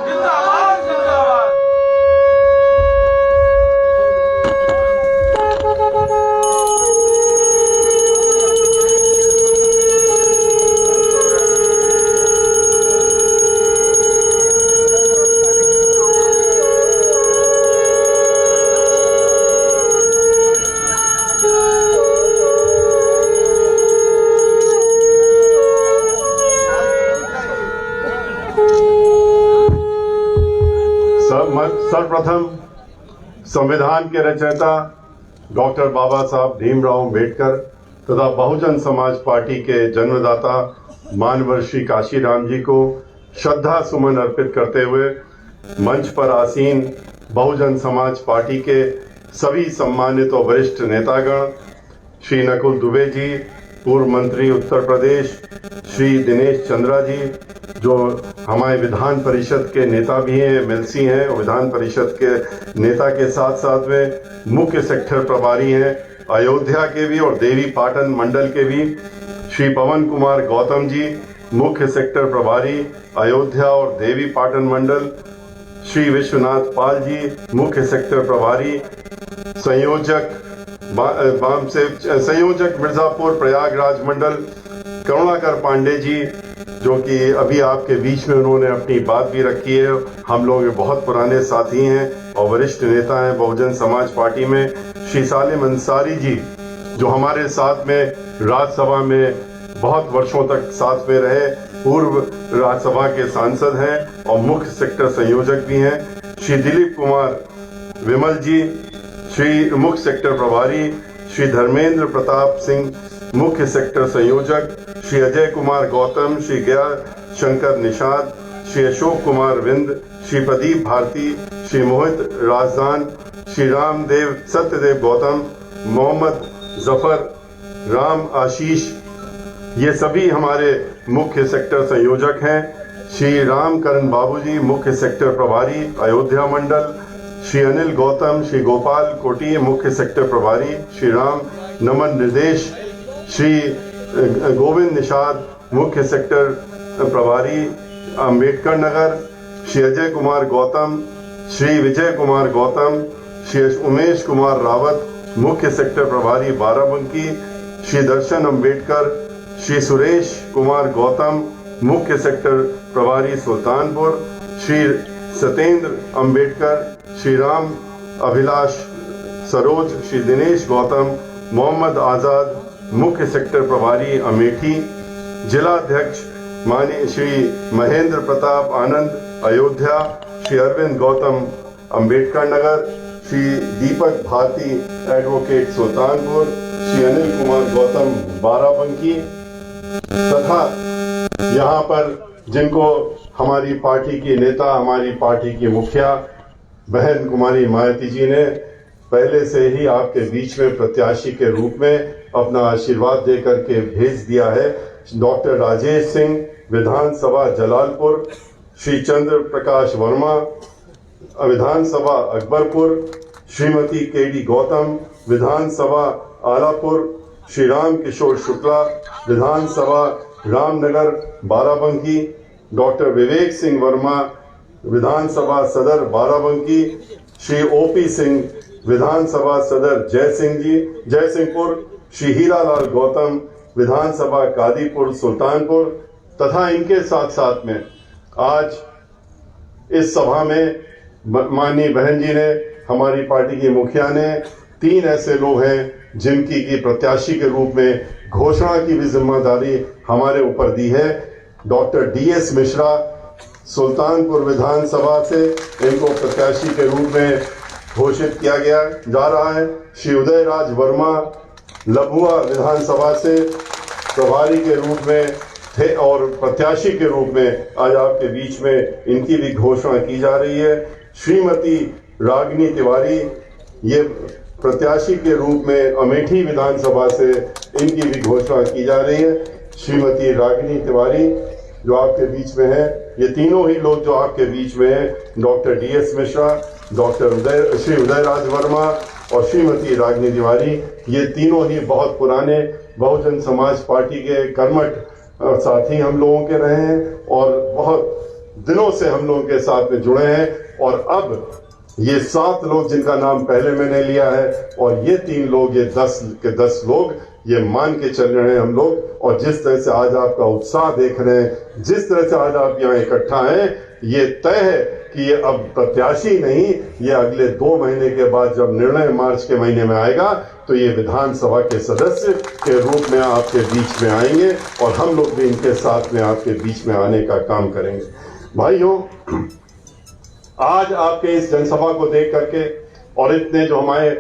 सर्वप्रथम संविधान के रचयिता डॉक्टर बाबा साहब भीमराव अम्बेडकर तथा बहुजन समाज पार्टी के जन्मदाता मानवर श्री काशीराम जी को श्रद्धा सुमन अर्पित करते हुए मंच पर आसीन बहुजन समाज पार्टी के सभी सम्मानित और वरिष्ठ नेतागण, श्री नकुल दुबे जी पूर्व मंत्री उत्तर प्रदेश, श्री दिनेश चंद्रा जी जो हमारे विधान परिषद के नेता भी हैं, एमएलसी हैं और विधान परिषद के नेता के साथ साथ में मुख्य सेक्टर प्रभारी हैं अयोध्या के भी और देवी पाटन मंडल के भी, श्री पवन कुमार गौतम जी मुख्य सेक्टर प्रभारी अयोध्या और देवी पाटन मंडल, श्री विश्वनाथ पाल जी मुख्य सेक्टर प्रभारी, संयोजक मिर्जापुर प्रयागराज मंडल करुणाकर पांडे जी जो कि अभी आपके बीच में उन्होंने अपनी बात भी रखी है। हम लोग बहुत पुराने साथी हैं और वरिष्ठ नेता हैं बहुजन समाज पार्टी में, श्री सालिम अंसारी जी जो हमारे साथ में राज्यसभा में बहुत वर्षों तक साथ में रहे, पूर्व राज्यसभा के सांसद हैं और मुख्य सेक्टर संयोजक भी हैं, श्री दिलीप कुमार विमल जी श्री मुख्य सेक्टर प्रभारी, श्री धर्मेंद्र प्रताप सिंह मुख्य सेक्टर संयोजक, श्री अजय कुमार गौतम, श्री गया शंकर निषाद, श्री अशोक कुमार विंद, श्री प्रदीप भारती, श्री मोहित राजदान, श्री रामदेव सत्यदेव गौतम, मोहम्मद जफर, राम आशीष, ये सभी हमारे मुख्य सेक्टर संयोजक हैं। श्री रामकरण बाबूजी मुख्य सेक्टर प्रभारी अयोध्या मंडल, श्री अनिल गौतम, श्री गोपाल कोटी मुख्य सेक्टर प्रभारी, श्री राम नमन निर्देश, श्री गोविंद निषाद मुख्य सेक्टर प्रभारी अम्बेडकर नगर, श्री अजय कुमार गौतम, श्री विजय कुमार गौतम, श्री उमेश कुमार रावत मुख्य सेक्टर प्रभारी बाराबंकी, श्री दर्शन अम्बेडकर, श्री सुरेश कुमार गौतम मुख्य सेक्टर प्रभारी सुल्तानपुर, श्री सत्येंद्र अम्बेडकर, श्री राम अभिलाष सरोज, श्री दिनेश गौतम, मोहम्मद आजाद मुख्य सेक्टर प्रभारी अमेठी, जिला अध्यक्ष माननीय श्री महेंद्र प्रताप आनंद अयोध्या, श्री अरविंद गौतम अम्बेडकर नगर, श्री दीपक भारती एडवोकेट सुल्तानपुर, श्री अनिल कुमार गौतम बाराबंकी तथा यहाँ पर जिनको हमारी पार्टी की नेता, हमारी पार्टी की मुखिया बहन कुमारी मायावती जी ने पहले से ही आपके बीच में प्रत्याशी के रूप में अपना आशीर्वाद देकर के भेज दिया है। डॉक्टर राजेश सिंह विधानसभा जलालपुर, श्री चंद्र प्रकाश वर्मा विधानसभा अकबरपुर, श्रीमती केडी गौतम विधानसभा आलापुर, श्री राम किशोर शुक्ला विधानसभा रामनगर बाराबंकी, डॉक्टर विवेक सिंह वर्मा विधानसभा सदर बाराबंकी, श्री ओपी सिंह विधानसभा सदर जयसिंहपुर, श्री हीरालाल गौतम विधानसभा कादीपुर सुल्तानपुर तथा इनके साथ साथ में आज इस सभा में माननीय बहन जी ने, हमारी पार्टी की मुखिया ने 3 ऐसे लोग हैं जिनकी की प्रत्याशी के रूप में घोषणा की भी जिम्मेदारी हमारे ऊपर दी है। डॉक्टर DS मिश्रा सुल्तानपुर विधानसभा से इनको प्रत्याशी के रूप में घोषित किया जा रहा है। श्री उदयराज वर्मा लभुआ विधानसभा से प्रभारी के रूप में थे और प्रत्याशी के रूप में आज आपके बीच में इनकी भी घोषणा की जा रही है। श्रीमती रागिनी तिवारी ये प्रत्याशी के रूप में अमेठी विधानसभा से इनकी भी घोषणा की जा रही है। श्रीमती रागिनी तिवारी जो आपके बीच में है, ये तीनों ही लोग जो आपके बीच में हैं, डॉक्टर DS मिश्रा, श्री उदयराज वर्मा और श्रीमती रागिनी तिवारी, ये तीनों ही बहुत पुराने बहुजन समाज पार्टी के कर्मठ साथी हम लोगों के रहे हैं और बहुत दिनों से हम लोगों के साथ में जुड़े हैं। और अब ये 7 लोग जिनका नाम पहले मैंने लिया है और ये 3 लोग, ये 10 के 10 लोग, ये मान के चल रहे हैं हम लोग। और जिस तरह से आज आपका उत्साह देख रहे हैं, जिस तरह से आज आप यहाँ इकट्ठा हैं, ये तय है कि ये अब प्रत्याशी नहीं, ये अगले 2 महीने के बाद जब निर्णय मार्च के महीने में आएगा तो ये विधानसभा के सदस्य के रूप में आपके बीच में आएंगे और हम लोग भी इनके साथ में आपके बीच में आने का काम करेंगे। भाइयों, आज आपके इस जनसभा को देख करके और इतने जो हमारे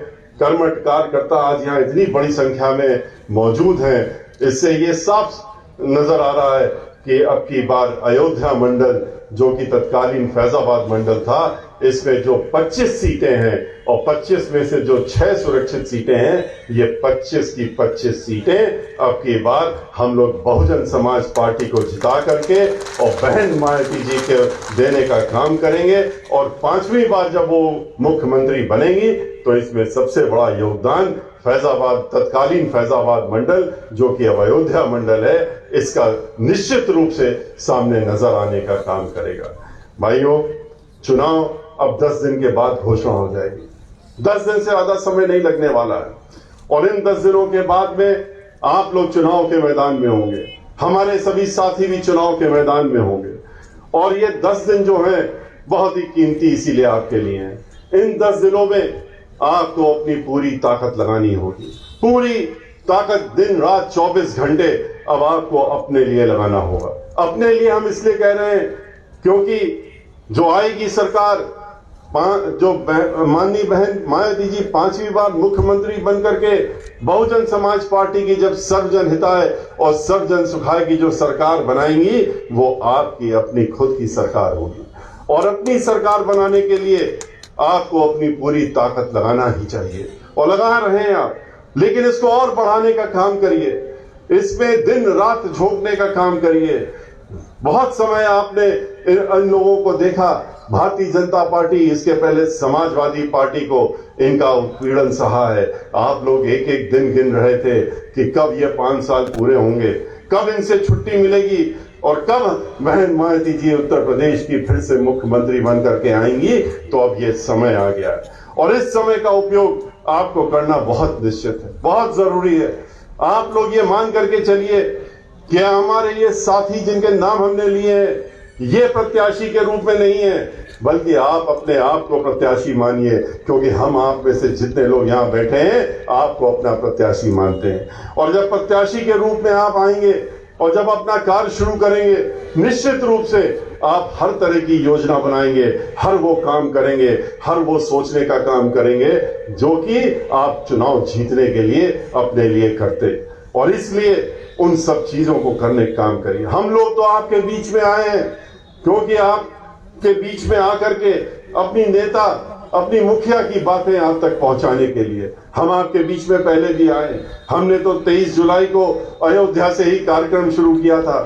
कर्मठ कार्यकर्ता आज यहाँ इतनी बड़ी संख्या में मौजूद हैं, इससे ये साफ नजर आ रहा है कि अब की बार अयोध्या मंडल जो कि तत्कालीन फैजाबाद मंडल था, इसमें जो 25 सीटें हैं और 25 में से जो 6 सुरक्षित सीटें हैं, ये 25 की 25 सीटें अब की बार हम लोग बहुजन समाज पार्टी को जिता करके और बहन मायावती जी के देने का काम करेंगे। और 5वीं बार जब वो मुख्यमंत्री बनेंगी तो इसमें सबसे बड़ा योगदान फैजाबाद, तत्कालीन फैजाबाद मंडल जो कि अब अयोध्या मंडल है, इसका निश्चित रूप से सामने नजर आने का काम करेगा। भाइयों, चुनाव अब 10 दिन के बाद घोषणा हो जाएगी। 10 दिन से ज्यादा समय नहीं लगने वाला है और इन 10 दिनों के बाद में आप लोग चुनाव के मैदान में होंगे, हमारे सभी साथी भी चुनाव के मैदान में होंगे और ये 10 दिन जो है बहुत ही कीमती इसीलिए आपके लिए हैं। इन 10 दिनों में आपको अपनी पूरी ताकत लगानी होगी, पूरी ताकत दिन रात 24 घंटे अब आपको अपने लिए लगाना होगा। अपने लिए हम इसलिए कह रहे हैं क्योंकि जो आएगी सरकार, जो माननीय बहन मायावती जी 5वीं बार मुख्यमंत्री बनकर के बहुजन समाज पार्टी की जब सर्वजन हिताय और सर्वजन सुखाय की जो सरकार बनाएंगी, वो आपकी अपनी खुद की सरकार होगी। और अपनी सरकार बनाने के लिए आपको अपनी पूरी ताकत लगाना ही चाहिए और लगा रहे हैं आप, लेकिन इसको और बढ़ाने का काम करिए, इसमें दिन रात झोंकने का काम करिए। बहुत समय आपने इन लोगों को देखा, भारतीय जनता पार्टी, इसके पहले समाजवादी पार्टी को इनका उत्पीड़न सहा है। आप लोग एक एक दिन गिन रहे थे कि कब ये 5 साल पूरे होंगे, कब इनसे छुट्टी मिलेगी और कब बहन मायावती जी उत्तर प्रदेश की फिर से मुख्यमंत्री बन करके आएंगी। तो अब ये समय आ गया है और इस समय का उपयोग आपको करना बहुत निश्चित है, बहुत जरूरी है। आप लोग ये मान करके चलिए कि हमारे ये साथी जिनके नाम हमने लिए हैं, ये प्रत्याशी के रूप में नहीं है, बल्कि आप अपने आप को प्रत्याशी मानिए, क्योंकि हम आप में से जितने लोग यहाँ बैठे हैं आपको अपना प्रत्याशी मानते हैं। और जब प्रत्याशी के रूप में आप आएंगे और जब अपना कार्य शुरू करेंगे, निश्चित रूप से आप हर तरह की योजना बनाएंगे, हर वो काम करेंगे, हर वो सोचने का काम करेंगे जो कि आप चुनाव जीतने के लिए अपने लिए करते। और इसलिए उन सब चीजों को करने का काम करिए। हम लोग तो आपके बीच में आए हैं क्योंकि आपके बीच में आकर के अपनी नेता, अपनी मुखिया की बातें आप तक पहुंचाने के लिए हम आपके बीच में पहले भी आए। हमने तो 23 जुलाई को अयोध्या से ही कार्यक्रम शुरू किया था।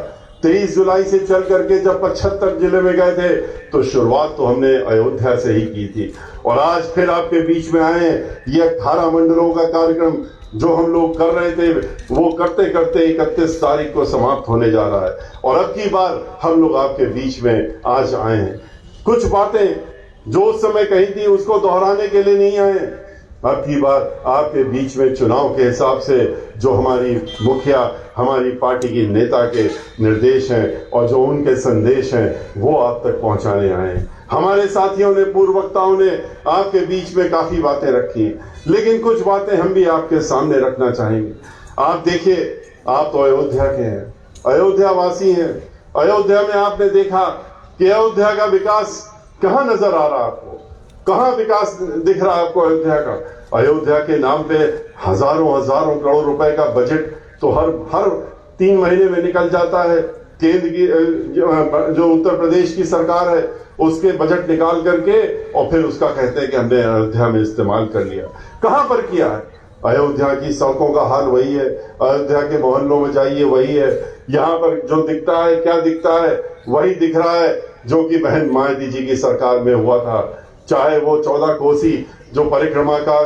23 जुलाई से चल करके जब 75 जिले में गए थे तो शुरुआत तो हमने अयोध्या से ही की थी, और आज फिर आपके बीच में आए। ये 18 मंडलों का कार्यक्रम जो हम लोग कर रहे थे वो करते करते 31 तारीख को समाप्त होने जा रहा है, और अब की बार हम लोग आपके बीच में आज आए हैं। कुछ बातें जो उस समय कही थी उसको दोहराने के लिए नहीं आए। अब की बार आपके बीच में चुनाव के हिसाब से जो हमारी मुखिया, हमारी पार्टी की नेता के निर्देश हैं और जो उनके संदेश हैं वो आप तक पहुंचाने आए हैं। हमारे साथियों ने, पूर्व वक्ताओं ने आपके बीच में काफी बातें रखी, लेकिन कुछ बातें हम भी आपके सामने रखना चाहेंगे। आप देखिए, आप तो अयोध्या के हैं, अयोध्या वासी हैं। अयोध्या में आपने देखा कि अयोध्या का विकास कहाँ नजर आ रहा है आपको, कहाँ विकास दिख रहा है आपको अयोध्या का? अयोध्या के नाम पे हजारों हजारों करोड़ रुपए का बजट तो हर 3 महीने में निकल जाता है। केंद्र की जो उत्तर प्रदेश की सरकार है उसके बजट निकाल करके और फिर उसका कहते हैं कि हमने अयोध्या में इस्तेमाल कर लिया। कहां पर किया है? अयोध्या की सड़कों का हाल वही है, अयोध्या के मोहल्लों में जाइए वही है। यहाँ पर जो दिखता है, क्या दिखता है, वही दिख रहा है जो कि बहन मायावती जी की सरकार में हुआ था। चाहे वो 14 कोसी जो परिक्रमा का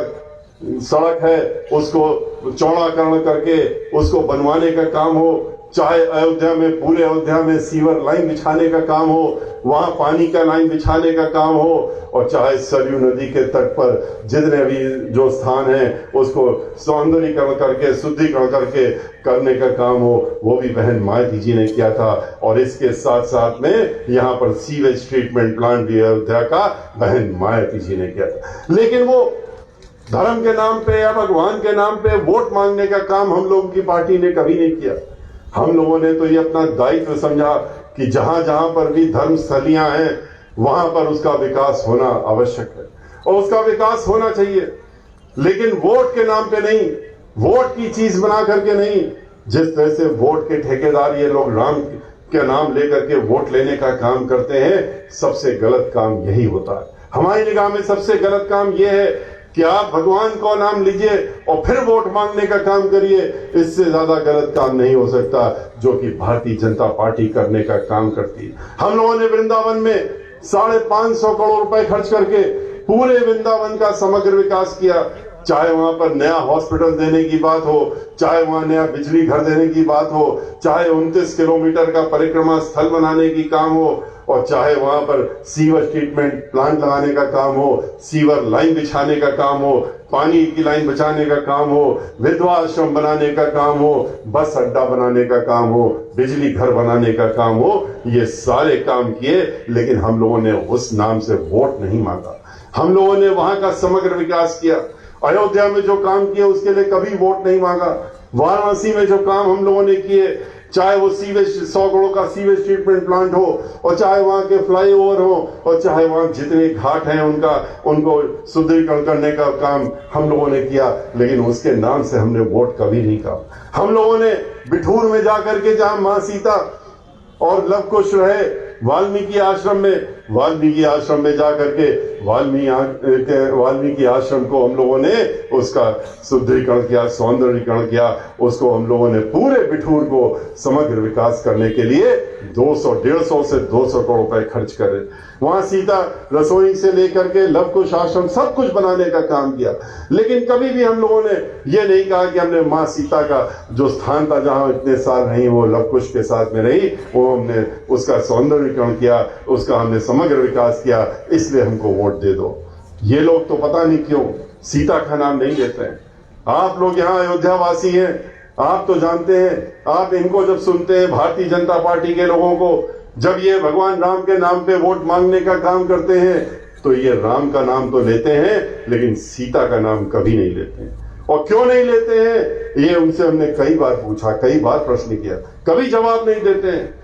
सड़क है उसको चौड़ाकरण करके उसको बनवाने का काम हो, चाहे अयोध्या में, पूरे अयोध्या में सीवर लाइन बिछाने का काम हो, वहां पानी का लाइन बिछाने का काम हो, और चाहे सरयू नदी के तट पर जितने भी जो स्थान है उसको सौंदर्यीकरण करके, शुद्धिकरण करके करने का काम हो, वो भी बहन मायावती जी ने किया था। और इसके साथ साथ में यहाँ पर सीवेज ट्रीटमेंट प्लांट भी अयोध्या का बहन मायावती जी ने किया था। लेकिन वो धर्म के नाम पे या भगवान के नाम पे वोट मांगने का काम हम लोगों की पार्टी ने कभी नहीं किया। हम लोगों ने तो ये अपना दायित्व समझा कि जहां जहां पर भी धर्म स्थलियां हैं वहां पर उसका विकास होना आवश्यक है और उसका विकास होना चाहिए, लेकिन वोट के नाम पे नहीं, वोट की चीज बना करके नहीं। जिस तरह से वोट के ठेकेदार ये लोग राम के नाम लेकर के वोट लेने का काम करते हैं, सबसे गलत काम यही होता है। हमारी निगाह में सबसे गलत काम यह है कि आप भगवान को नाम लीजिए और फिर वोट मांगने का काम करिए। इससे ज्यादा गलत काम नहीं हो सकता जो कि भारतीय जनता पार्टी करने का काम करती है। हम लोगों ने वृंदावन में 550 करोड़ रुपए खर्च करके पूरे वृंदावन का समग्र विकास किया। चाहे वहां पर नया हॉस्पिटल देने की बात हो, चाहे वहां नया बिजली घर देने की बात हो, चाहे 29 किलोमीटर का परिक्रमा स्थल बनाने की काम हो, और चाहे वहां पर सीवर ट्रीटमेंट प्लांट लगाने का काम हो, सीवर लाइन बिछाने का काम हो, पानी की लाइन बचाने का काम हो, विधवा आश्रम बनाने का काम हो, बस अड्डा बनाने का काम हो, बिजली घर बनाने का काम हो, ये सारे काम किए। लेकिन हम लोगों ने उस नाम से वोट नहीं मांगा। हम लोगों ने वहां का समग्र विकास किया। अयोध्या में जो काम किए उसके लिए कभी वोट नहीं मांगा। वाराणसी में जो काम हम लोगों ने किए, चाहे वो सीवेज 100 करोड़ का सीवेज ट्रीटमेंट प्लांट हो, और चाहे वहां के फ्लाईओवर हो, और चाहे वहां जितने घाट हैं उनको सुदृढ़ीकरण करने का काम हम लोगों ने किया, लेकिन उसके नाम से हमने वोट कभी नहीं कहा। हम लोगों ने बिठूर में जाकर के, जहां मां सीता और लव कुश रहे, वाल्मीकि आश्रम में जाकर के वाल्मीकि आश्रम को हम लोगों ने उसका सुदृढ़ीकरण किया, सौंदर्यीकरण किया। उसको हम लोगों ने पूरे बिठूर को समग्र विकास करने के लिए 150 से 200 करोड़ रुपए खर्च करे। वहां सीता रसोई से लेकर के लव कुश आश्रम सब कुछ बनाने का काम किया। लेकिन कभी भी हम लोगों ने ये नहीं कहा कि हमने मां सीता का जो स्थान था जहां इतने साल रही, वो लव कुश के साथ में रही, वो हमने उसका सौंदर्यीकरण किया, उसका हमने समग्र विकास किया, इसलिए हमको वोट दे दो। ये लोग तो पता नहीं क्यों सीता का नाम नहीं लेते हैं। आप लोग यहाँ अयोध्या वासी हैं, आप तो जानते हैं। आप इनको जब सुनते हैं, भारतीय जनता पार्टी के लोगों को, जब ये भगवान राम के नाम पे वोट मांगने का काम करते हैं, तो ये राम का नाम तो लेते हैं लेकिन सीता का नाम कभी नहीं लेते हैं। और क्यों नहीं लेते हैं, ये उनसे हमने कई बार पूछा, कई बार प्रश्न किया, कभी जवाब नहीं देते हैं।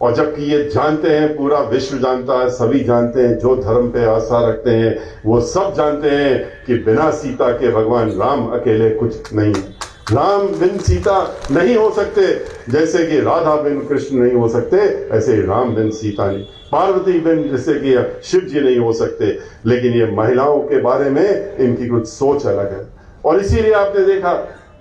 और जबकि ये जानते हैं, पूरा विश्व जानता है, सभी जानते हैं, जो धर्म पे आस्था रखते हैं वो सब जानते हैं कि बिना सीता के भगवान राम अकेले कुछ नहीं है। राम बिन सीता नहीं हो सकते, जैसे कि राधा बिन कृष्ण नहीं हो सकते, ऐसे राम बिन सीता नहीं, पार्वती बिन जैसे कि शिव जी नहीं हो सकते। लेकिन ये महिलाओं के बारे में इनकी कुछ सोच अलग है, और इसीलिए आपने देखा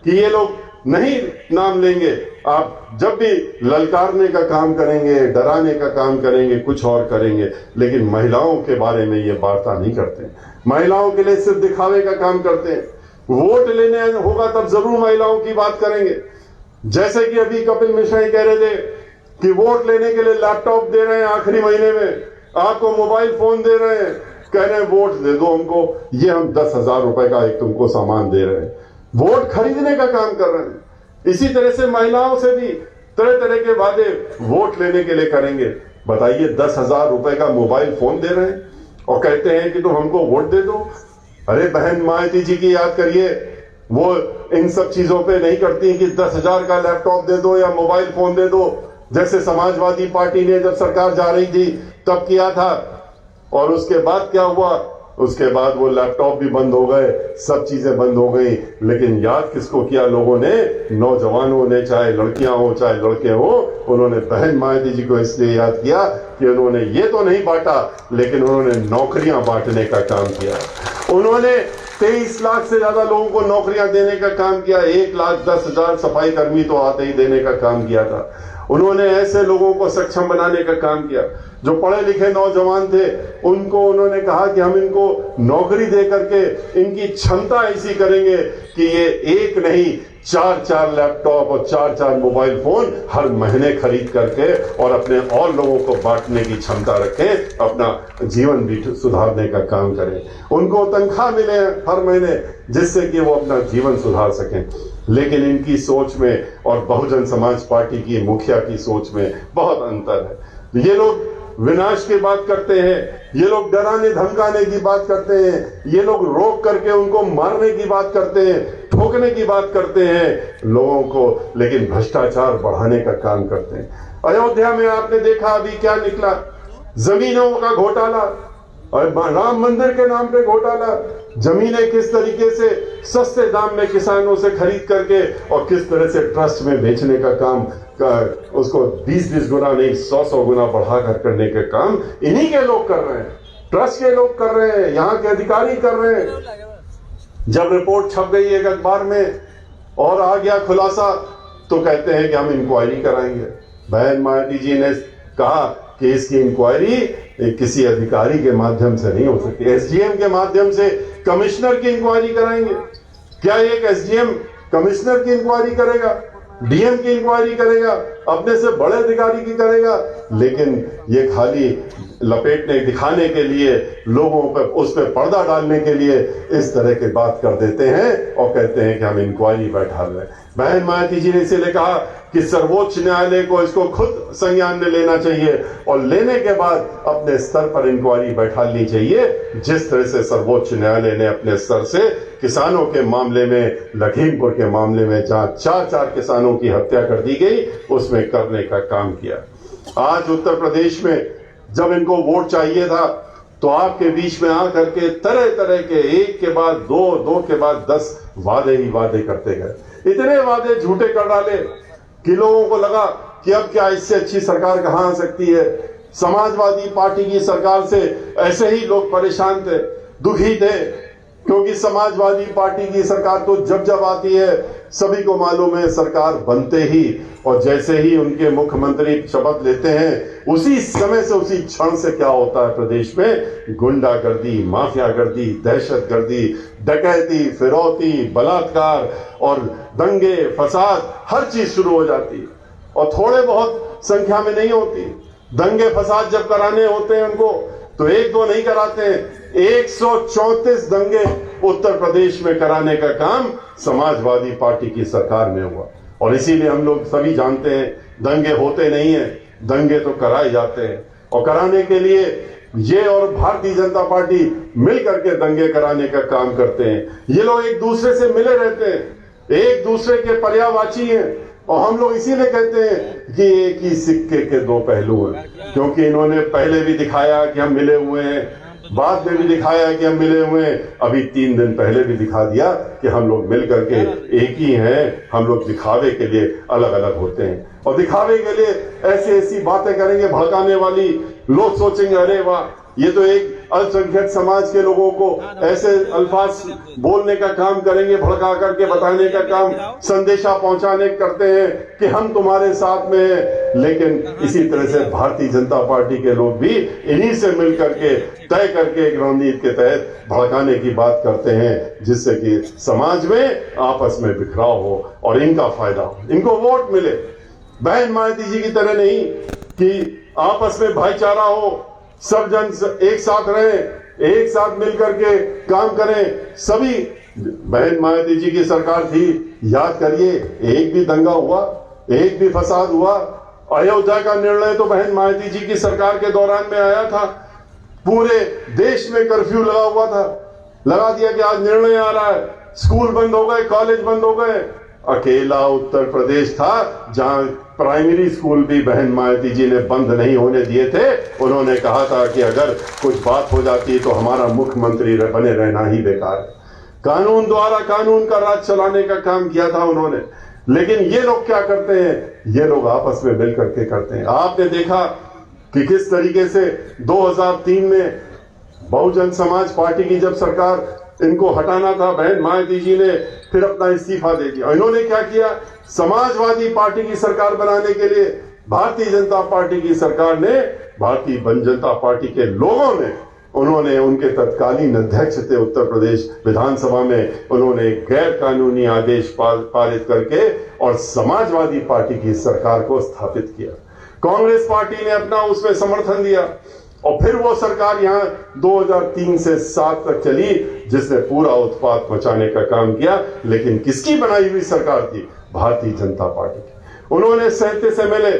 कि ये लोग नहीं नाम लेंगे, आप जब भी ललकारने का काम करेंगे, डराने का काम करेंगे, कुछ और करेंगे, लेकिन महिलाओं के बारे में ये वार्ता नहीं करते। महिलाओं के लिए सिर्फ दिखावे का काम करते हैं। वोट लेने होगा तब जरूर महिलाओं की बात करेंगे। जैसे कि अभी कपिल मिश्रा ही कह रहे थे कि वोट लेने के लिए लैपटॉप दे रहे हैं आखिरी महीने में, आपको मोबाइल फोन दे रहे हैं, कह रहे हैं वोट दे दो हमको, ये हम 10,000 रुपए का एक तुमको सामान दे रहे हैं। वोट खरीदने का काम कर रहे हैं। इसी तरह से महिलाओं से भी तरह तरह के वादे वोट लेने के लिए करेंगे। बताइए, 10,000 रुपए का मोबाइल फोन दे रहे हैं और कहते हैं कि तुम हमको वोट दे दो। अरे बहन मायावती जी की याद करिए, वो इन सब चीजों पे नहीं करती कि 10,000 का लैपटॉप दे दो या मोबाइल फोन दे दो, जैसे समाजवादी पार्टी ने जब सरकार जा रही थी तब किया था। और उसके बाद क्या हुआ? उसके बाद वो लैपटॉप भी बंद हो गए, सब चीजें बंद हो गई। लेकिन याद किसको किया लोगों ने? नौजवानों ने, चाहे लड़कियां हो चाहे लड़के हो, उन्होंने बहन मायावती जी को इसलिए याद किया कि उन्होंने ये तो नहीं बांटा, लेकिन उन्होंने नौकरियां बांटने का काम किया। उन्होंने 23 लाख से ज्यादा लोगों को नौकरियां देने का काम किया। 1,10,000 सफाई कर्मी तो आते ही देने का काम किया था। उन्होंने ऐसे लोगों को सक्षम बनाने का काम किया जो पढ़े लिखे नौजवान थे। उनको उन्होंने कहा कि हम इनको नौकरी दे करके इनकी क्षमता ऐसी करेंगे कि ये एक नहीं 4-4 लैपटॉप और 4-4 मोबाइल फोन हर महीने खरीद करके और अपने और लोगों को बांटने की क्षमता रखें, अपना जीवन भी सुधारने का काम करें। उनको तनख्वाह मिले हर महीने, जिससे कि वो अपना जीवन सुधार सकें। लेकिन इनकी सोच में और बहुजन समाज पार्टी की मुखिया की सोच में बहुत अंतर है। ये लोग विनाश की बात करते हैं, ये लोग डराने धमकाने की बात करते हैं, ये लोग रोक करके उनको मारने की बात करते हैं, ठोकने की बात करते हैं लोगों को, लेकिन भ्रष्टाचार बढ़ाने का काम करते हैं। अयोध्या में आपने देखा अभी क्या निकला, जमीनों का घोटाला और राम मंदिर के नाम पे घोटाला। जमीनें किस तरीके से सस्ते दाम में किसानों से खरीद करके और किस तरह से ट्रस्ट में बेचने का काम उसको 20-20 गुना नहीं 100-100 गुना बढ़ा कर करने के काम इन्हीं के लोग कर रहे हैं, ट्रस्ट के लोग कर रहे हैं, यहाँ के अधिकारी कर रहे हैं। जब रिपोर्ट छप गई एक अखबार में और आ गया खुलासा, तो कहते हैं कि हम इंक्वायरी कराएंगे। बहन मायावती जी ने कहा कि इसकी इंक्वायरी किसी अधिकारी के माध्यम से नहीं हो सकती, एसडीएम के माध्यम से कमिश्नर की इंक्वायरी कराएंगे। क्या एक एसडीएम कमिश्नर की इंक्वायरी करेगा? डीएम की इंक्वायरी करेगा? अपने से बड़े अधिकारी की करेगा? लेकिन ये खाली लपेटने दिखाने के लिए, लोगों पर उस पर पर्दा डालने के लिए इस तरह की बात कर देते हैं और कहते हैं कि हम इंक्वायरी बैठा रहे हैं। बहन मायावती जी ने इसीलिए कहा कि सर्वोच्च न्यायालय को इसको खुद संज्ञान में लेना चाहिए और लेने के बाद अपने स्तर पर इंक्वायरी बैठानी चाहिए, जिस तरह से सर्वोच्च न्यायालय ने अपने स्तर से किसानों के मामले में, लखीमपुर के मामले में जहां 4-4 किसानों की हत्या कर दी गई, उसमें करने का काम किया। आज उत्तर प्रदेश में जब इनको वोट चाहिए था तो आपके बीच में आकर के तरह तरह के एक के बाद दो के बाद 10 वादे ही वादे करते गए। इतने वादे झूठे कर डाले कि लोगों को लगा कि अब क्या इससे अच्छी सरकार कहां आ सकती है। समाजवादी पार्टी की सरकार से ऐसे ही लोग परेशान थे, दुखी थे, क्योंकि समाजवादी पार्टी की सरकार तो जब आती है सभी को मालूम है, सरकार बनते ही और जैसे ही उनके मुख्यमंत्री शपथ लेते हैं उसी समय से, उसी क्षण से क्या होता है प्रदेश में? गुंडागर्दी, माफियागर्दी, दहशतगर्दी, डकैती, फिरौती, बलात्कार और दंगे फसाद, हर चीज शुरू हो जाती है। और थोड़े बहुत संख्या में नहीं होती। दंगे फसाद जब कराने होते हैं उनको तो 1-2 नहीं कराते हैं, 134 दंगे उत्तर प्रदेश में कराने का काम समाजवादी पार्टी की सरकार में हुआ। और इसीलिए हम लोग सभी जानते हैं दंगे होते नहीं हैं, दंगे तो कराए जाते हैं। और कराने के लिए ये और भारतीय जनता पार्टी मिल करके दंगे कराने का काम करते हैं। ये लोग एक दूसरे से मिले रहते हैं, एक दूसरे के पर्यायवाची हैं। और हम लोग इसीलिए कहते हैं कि एक ही सिक्के के 2 पहलू हैं, क्योंकि इन्होंने पहले भी दिखाया कि हम मिले हुए हैं, बाद में भी दिखाया कि हम मिले हुए हैं, अभी 3 दिन पहले भी दिखा दिया कि हम लोग मिल करके एक ही हैं। हम लोग दिखावे के लिए अलग अलग होते हैं और दिखावे के लिए ऐसी ऐसी बातें करेंगे भड़काने वाली। लोग सोचेंगे अरे वाह ये तो एक अल्पसंख्यक समाज के लोगों को ऐसे अल्फाज बोलने का काम करेंगे, भड़का करके बताने का काम, संदेशा पहुंचाने करते हैं कि हम तुम्हारे साथ में हैं। लेकिन इसी तरह से भारतीय जनता पार्टी के लोग भी इन्हीं से मिल करके तय करके एक रणनीति के तहत भड़काने की बात करते हैं, जिससे कि समाज में आपस में बिखराव हो और इनका फायदा हो, इनको वोट मिले। बहन मायावती जी की तरह नहीं कि आपस में भाईचारा हो, सब जन एक साथ रहें, एक साथ मिलकर के काम करें। सभी बहन मायावती जी की सरकार थी, याद करिए, एक भी दंगा हुआ, एक भी फसाद हुआ? अयोध्या का निर्णय तो बहन मायावती जी की सरकार के दौरान में आया था। पूरे देश में कर्फ्यू लगा हुआ था, लगा दिया कि आज निर्णय आ रहा है, स्कूल बंद हो गए, कॉलेज बंद हो गए। अकेला उत्तर प्रदेश था जहां प्राइमरी स्कूल भी बहन मायावती जी ने बंद नहीं होने दिए थे। उन्होंने कहा था कि अगर कुछ बात हो जाती है तो हमारा मुख्यमंत्री बने रहना ही बेकार है। कानून द्वारा कानून का राज चलाने का काम किया था उन्होंने। लेकिन ये लोग क्या करते हैं? ये लोग आपस में मिल करके करते हैं। आपने देखा कि किस तरीके से 2003 में बहुजन समाज पार्टी की जब सरकार इनको हटाना था, बहन मायावती जी ने फिर अपना इस्तीफा दे दिया। इन्होंने क्या किया? समाजवादी पार्टी की सरकार बनाने के लिए भारतीय जनता पार्टी की सरकार ने, भारतीय जनता पार्टी के लोगों ने, उन्होंने उनके तत्कालीन अध्यक्ष थे उत्तर प्रदेश विधानसभा में, उन्होंने गैर कानूनी आदेश पारित करके और समाजवादी पार्टी की सरकार को स्थापित किया। कांग्रेस पार्टी ने अपना उसमें समर्थन दिया और फिर वो सरकार यहां 2003 से 7 तक चली, जिसने पूरा उत्पात मचाने का काम किया। लेकिन किसकी बनाई हुई सरकार थी? भारतीय जनता पार्टी की। उन्होंने 37 एमएलए,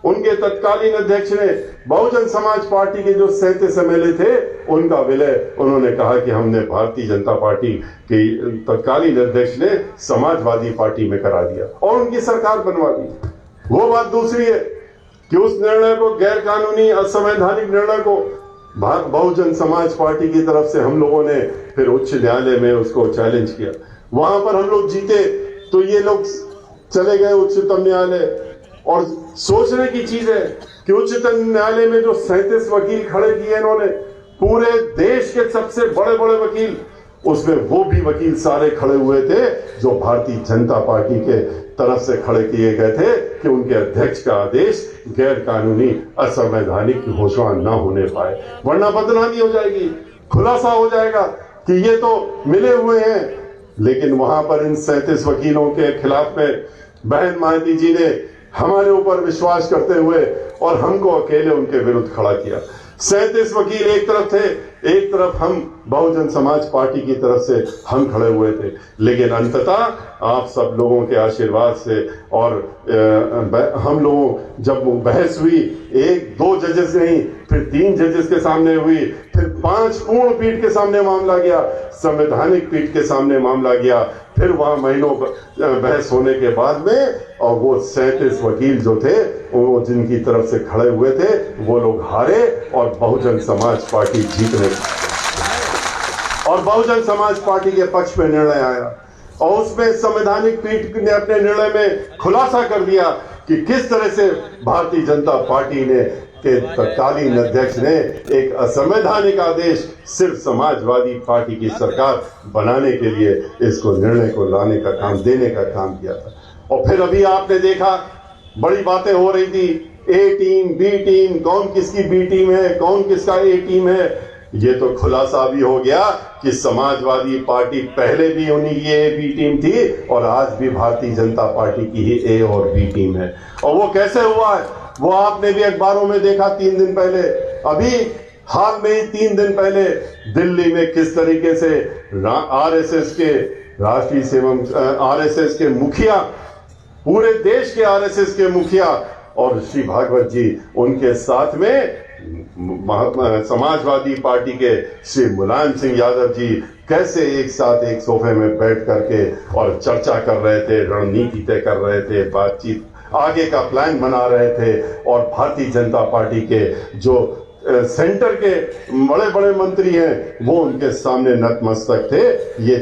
उनके तत्कालीन अध्यक्ष ने बहुजन समाज पार्टी के जो 37 एमएलए थे उनका विलय, उन्होंने कहा कि हमने भारतीय जनता पार्टी की तत्कालीन अध्यक्ष ने समाजवादी पार्टी में करा दिया और उनकी सरकार बनवा दी। वो बात दूसरी है कि उस निर्णय को, गैर कानूनी असंवैधानिक निर्णय को बहुजन समाज पार्टी की तरफ से हम लोगों ने फिर उच्च न्यायालय में उसको चैलेंज किया। वहां पर हम लोग जीते तो ये लोग चले गए उच्चतम न्यायालय। और सोचने की चीज है कि उच्चतम न्यायालय में जो 37 वकील खड़े किए इन्होंने, पूरे देश के सबसे बड़े बड़े वकील, उसमें वो भी वकील सारे खड़े हुए थे जो भारतीय जनता पार्टी के तरफ से खड़े किए गए थे कि उनके अध्यक्ष का आदेश गैर कानूनी असंवैधानिक घोषणा न होने पाए, वरना बदनामी हो जाएगी, खुलासा हो जाएगा कि ये तो मिले हुए हैं। लेकिन वहां पर इन 37 वकीलों के खिलाफ में बहन मायावती जी ने हमारे ऊपर विश्वास करते हुए और हमको अकेले उनके विरुद्ध खड़ा किया। 37 वकील एक तरफ थे, एक तरफ हम बहुजन समाज पार्टी की तरफ से हम खड़े हुए थे। लेकिन अंततः आप सब लोगों के आशीर्वाद से और हम लोगों जब बहस हुई, 1-2 जजेस नहीं, फिर 3 जजेस के सामने हुई, फिर 5 पूर्ण पीठ के सामने मामला गया, संवैधानिक पीठ के सामने मामला गया, फिर वहां महीनों बहस होने के बाद में, और वो 37 वकील जो थे वो जिनकी तरफ से खड़े हुए थे वो लोग हारे और बहुजन समाज पार्टी जीतने और बहुजन समाज पार्टी के पक्ष में निर्णय आया। और उसमें संवैधानिक पीठ ने अपने निर्णय में खुलासा कर दिया कि किस तरह से भारतीय जनता पार्टी ने के तत्कालीन अध्यक्ष ने एक असंवैधानिक आदेश सिर्फ समाजवादी पार्टी की सरकार बनाने के लिए इसको निर्णय को लाने का काम, देने का काम किया था। और फिर अभी आपने देखा बड़ी बातें हो रही थी, ए टीम, बी टीम, कौन किसकी बी टीम है, कौन किसका ए टीम है। ये तो खुलासा भी हो गया कि समाजवादी पार्टी पहले भी उन्हीं की ए बी टीम थी और आज भी भारतीय जनता पार्टी की ही ए और बी टीम है। और वो कैसे हुआ है वो आपने भी अखबारों में देखा 3 दिन पहले। अभी हाल में ही 3 दिन पहले दिल्ली में किस तरीके से आरएसएस के राष्ट्रीय सेवक, आरएसएस के मुखिया, पूरे देश के आरएसएस के मुखिया और श्री भागवत जी, उनके साथ में समाजवादी पार्टी के श्री मुलायम सिंह यादव जी कैसे एक साथ एक सोफे में बैठ करके और चर्चा कर रहे थे, रणनीति तय कर रहे थे, बातचीत आगे का प्लान बना रहे थे। और भारतीय जनता पार्टी के जो सेंटर के बड़े बड़े मंत्री हैं वो उनके सामने नतमस्तक थे। ये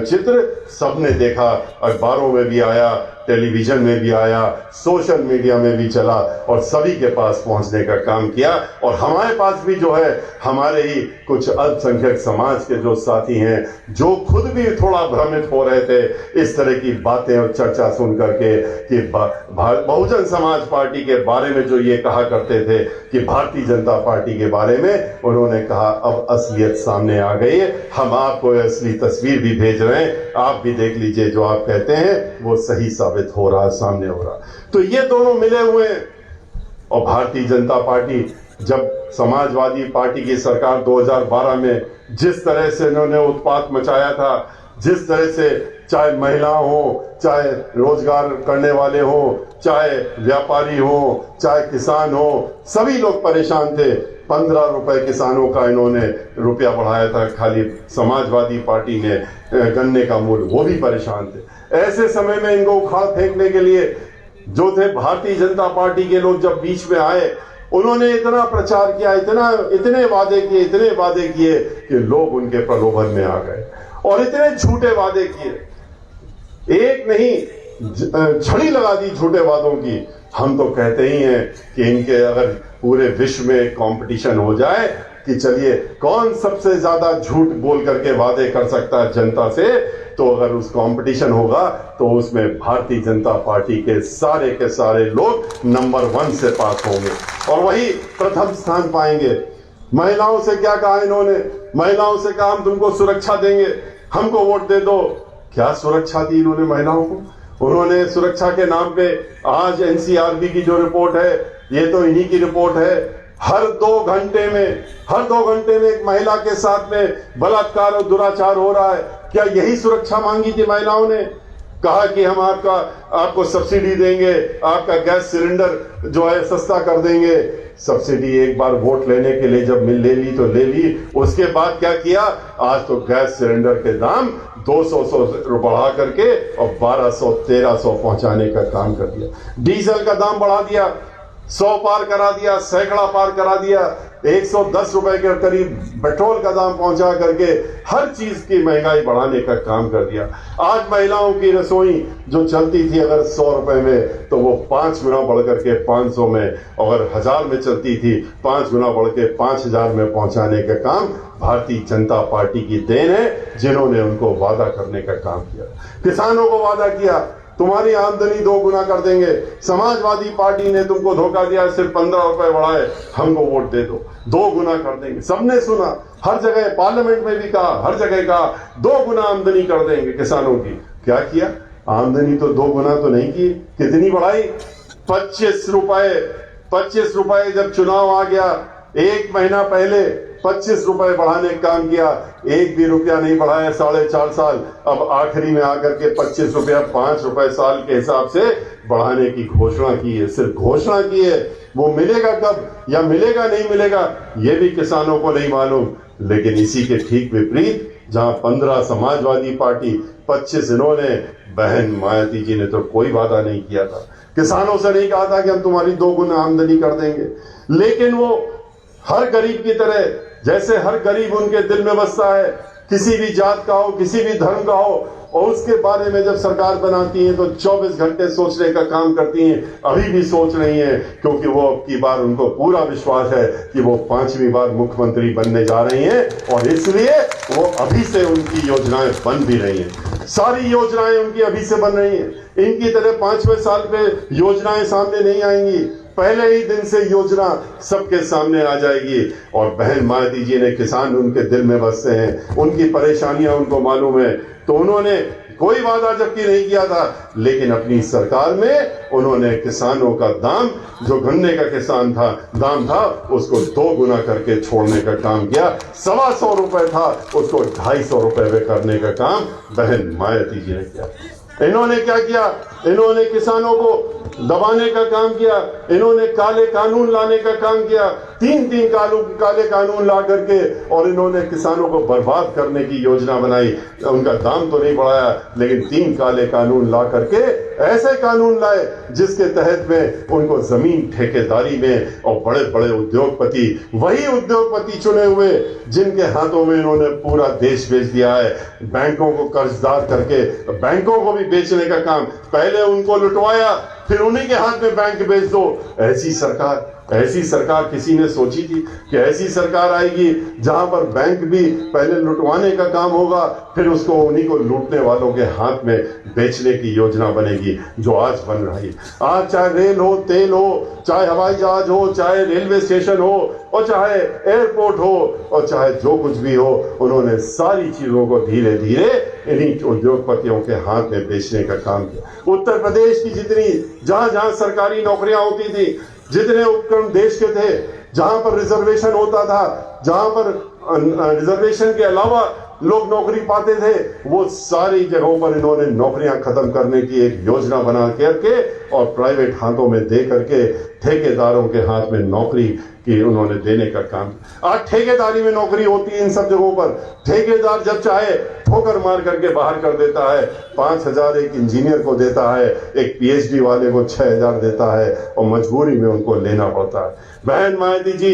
चित्र सबने देखा, अखबारों में भी आया, टेलीविजन में भी आया, सोशल मीडिया में भी चला और सभी के पास पहुंचने का काम किया। और हमारे पास भी जो है हमारे ही कुछ अल्पसंख्यक समाज के जो साथी हैं, जो खुद भी थोड़ा भ्रमित हो रहे थे इस तरह की बातें और चर्चा सुन करके कि बहुजन समाज पार्टी के बारे में जो ये कहा करते थे कि भारतीय जनता पार्टी के बारे में, उन्होंने कहा अब असलियत सामने आ गई है, हम आपको असली तस्वीर भी भेज रहे हैं, आप भी देख लीजिए, जो आप कहते हैं वो सही साबित हो रहा है, सामने हो रहा। तो ये दोनों मिले हुए हैं। और भारतीय जनता पार्टी जब समाजवादी पार्टी की सरकार 2012 में जिस तरह से इन्होंने उत्पात मचाया था, जिस तरह से चाहे महिला हो, चाहे रोजगार करने वाले हो, चाहे व्यापारी हो, चाहे किसान हो, सभी लोग परेशान थे। 15 रुपए किसानों का इन्होंने रुपया बढ़ाया था, खाली समाजवादी पार्टी ने गन्ने का मूल्य, वो भी परेशान थे। ऐसे समय में इनको उखाड़ फेंकने के लिए जो थे भारतीय जनता पार्टी के लोग जब बीच में आए, उन्होंने इतना प्रचार किया, इतने वादे किए कि लोग उनके प्रलोभन में आ गए और इतने झूठे वादे किए, एक नहीं छड़ी लगा दी झूठे वादों की। हम तो कहते ही हैं कि इनके अगर पूरे विश्व में कंपटीशन हो जाए कि चलिए कौन सबसे ज्यादा झूठ बोल करके वादे कर सकता है जनता से, तो अगर उस कंपटीशन होगा तो उसमें भारतीय जनता पार्टी के सारे लोग नंबर 1 से पास होंगे और वही प्रथम स्थान पाएंगे। महिलाओं से क्या कहा इन्होंने? महिलाओं से कहा हम तुमको सुरक्षा देंगे, हमको वोट दे दो। क्या सुरक्षा दी इन्होंने महिलाओं को? उन्होंने सुरक्षा के नाम पे आज एनसीआरबी की जो रिपोर्ट है, ये तो इन्हीं की रिपोर्ट है, हर 2 घंटे में एक महिला के साथ में बलात्कार और दुराचार हो रहा है। क्या यही सुरक्षा मांगी थी महिलाओं ने? कहा कि हम आपको सब्सिडी देंगे, आपका गैस सिलेंडर जो है सस्ता कर देंगे। सब्सिडी एक बार वोट लेने के लिए जब ले ली तो ले ली, उसके बाद क्या किया? आज तो गैस सिलेंडर के दाम 200 बढ़ा करके और 1200-1300 पहुंचाने का काम कर दिया। डीजल का दाम बढ़ा दिया, 100 पार करा दिया, सैकड़ा पार करा दिया, 110 रुपए के करीब पेट्रोल का दाम पहुंचा करके हर चीज की महंगाई बढ़ाने का काम कर दिया। आज महिलाओं की रसोई जो चलती थी अगर 100 रुपए में, तो वो 5 गुना बढ़ करके 500 में, अगर 1000 में चलती थी 5 गुना बढ़ के 5000 में पहुंचाने का काम भारतीय जनता पार्टी की देन है, जिन्होंने उनको वादा करने का काम किया। किसानों को वादा किया तुम्हारी आमदनी 2 गुना कर देंगे। समाजवादी पार्टी ने तुमको धोखा दिया, सिर्फ 15 रुपए बढ़ाए, हमको वोट दे दो, 2 गुना कर देंगे। सबने सुना, हर जगह पार्लियामेंट में भी कहा, हर जगह कहा 2 गुना आमदनी कर देंगे किसानों की। क्या किया? आमदनी तो 2 गुना तो नहीं की। कितनी बढ़ाई? 25 रुपए जब चुनाव आ गया, 1 महीना पहले 25 रुपए बढ़ाने का काम किया, 1 भी रुपया नहीं बढ़ाया 4.5 साल। अब आखिरी में आकर के 25 रुपया 5 रुपए साल के हिसाब से बढ़ाने की घोषणा की है। सिर्फ घोषणा की है, वो मिलेगा कब या मिलेगा नहीं मिलेगा ये भी किसानों को नहीं मालूम। लेकिन इसी के ठीक विपरीत जहां 15 समाजवादी पार्टी, 25 इन्होंने, बहन मायावती जी ने तो कोई वादा नहीं किया था। किसानों से नहीं कहा था कि हम तुम्हारी 2 गुना आमदनी कर देंगे, लेकिन वो हर गरीब की तरह, जैसे हर गरीब उनके दिल में बसता है, किसी भी जात का हो, किसी भी धर्म का हो, और उसके बारे में जब सरकार बनाती है तो 24 घंटे सोचने का काम करती हैं। अभी भी सोच रही हैं, क्योंकि वो अब की बार उनको पूरा विश्वास है कि वो 5वीं बार मुख्यमंत्री बनने जा रही हैं और इसलिए वो अभी से उनकी योजनाएं बन भी रही हैं। सारी योजनाएं उनकी अभी से बन रही हैं। इनकी तरह 5वें साल पे योजनाएं सामने नहीं आएंगी, पहले ही दिन से योजना सबके सामने आ जाएगी। और बहन मायावती जी ने, किसान उनके दिल में बसते हैं, उनकी परेशानियां उनको मालूम है, तो उन्होंने कोई वादा जबकि नहीं किया था, लेकिन अपनी सरकार में उन्होंने किसानों का दाम, जो गन्ने का किसान था दाम था, उसको 2 गुना करके छोड़ने का काम किया। 125 रुपए था, उसको 250 रुपए में करने का काम बहन मायावती जी ने किया। इन्होंने क्या किया? इन्होंने किसानों को दबाने का काम किया, इन्होंने काले कानून लाने का काम किया, 3 काले कानून ला करके और इन्होंने किसानों को बर्बाद करने की योजना बनाई। उनका दाम तो नहीं बढ़ाया, लेकिन 3 काले कानून ला करके ऐसे कानून लाए जिसके तहत में उनको जमीन ठेकेदारी में और बड़े बड़े उद्योगपति, वही उद्योगपति चुने हुए जिनके हाथों में इन्होंने पूरा देश बेच दिया है, बैंकों को कर्जदार करके बैंकों को भी बेचने का काम, पहले उनको लुटवाया फिर उन्हीं के हाथ में बैंक बेच दो। ऐसी सरकार किसी ने सोची थी कि ऐसी सरकार आएगी जहां पर बैंक भी पहले लुटवाने का काम होगा, फिर उसको उन्हीं को लूटने वालों के हाथ में बेचने की योजना बनेगी, जो आज बन रही है। आज चाहे रेल हो, तेल हो, चाहे हवाई जहाज हो, चाहे रेलवे स्टेशन हो, और चाहे एयरपोर्ट हो, और चाहे जो कुछ भी हो, उन्होंने सारी चीजों को धीरे धीरे इन्हीं उद्योगपतियों के हाथ में बेचने का काम किया। उत्तर प्रदेश की जितनी जहां जहां सरकारी नौकरियां होती थी, जितने उपक्रम देश के थे, जहां पर रिजर्वेशन होता था, जहां पर रिजर्वेशन के अलावा लोग नौकरी पाते थे, वो सारी जगहों पर इन्होंने नौकरियां खत्म करने की एक योजना बना करके और प्राइवेट हाथों में दे करके ठेकेदारों के हाथ में नौकरी की उन्होंने देने का काम। आज ठेकेदारी में नौकरी होती है इन सब जगहों पर। ठेकेदार जब चाहे ठोकर मार करके बाहर कर देता है। 5,000 एक इंजीनियर को देता है, एक पीएचडी वाले को 6,000 देता है, और मजबूरी में उनको लेना पड़ता है। बहन मायावती जी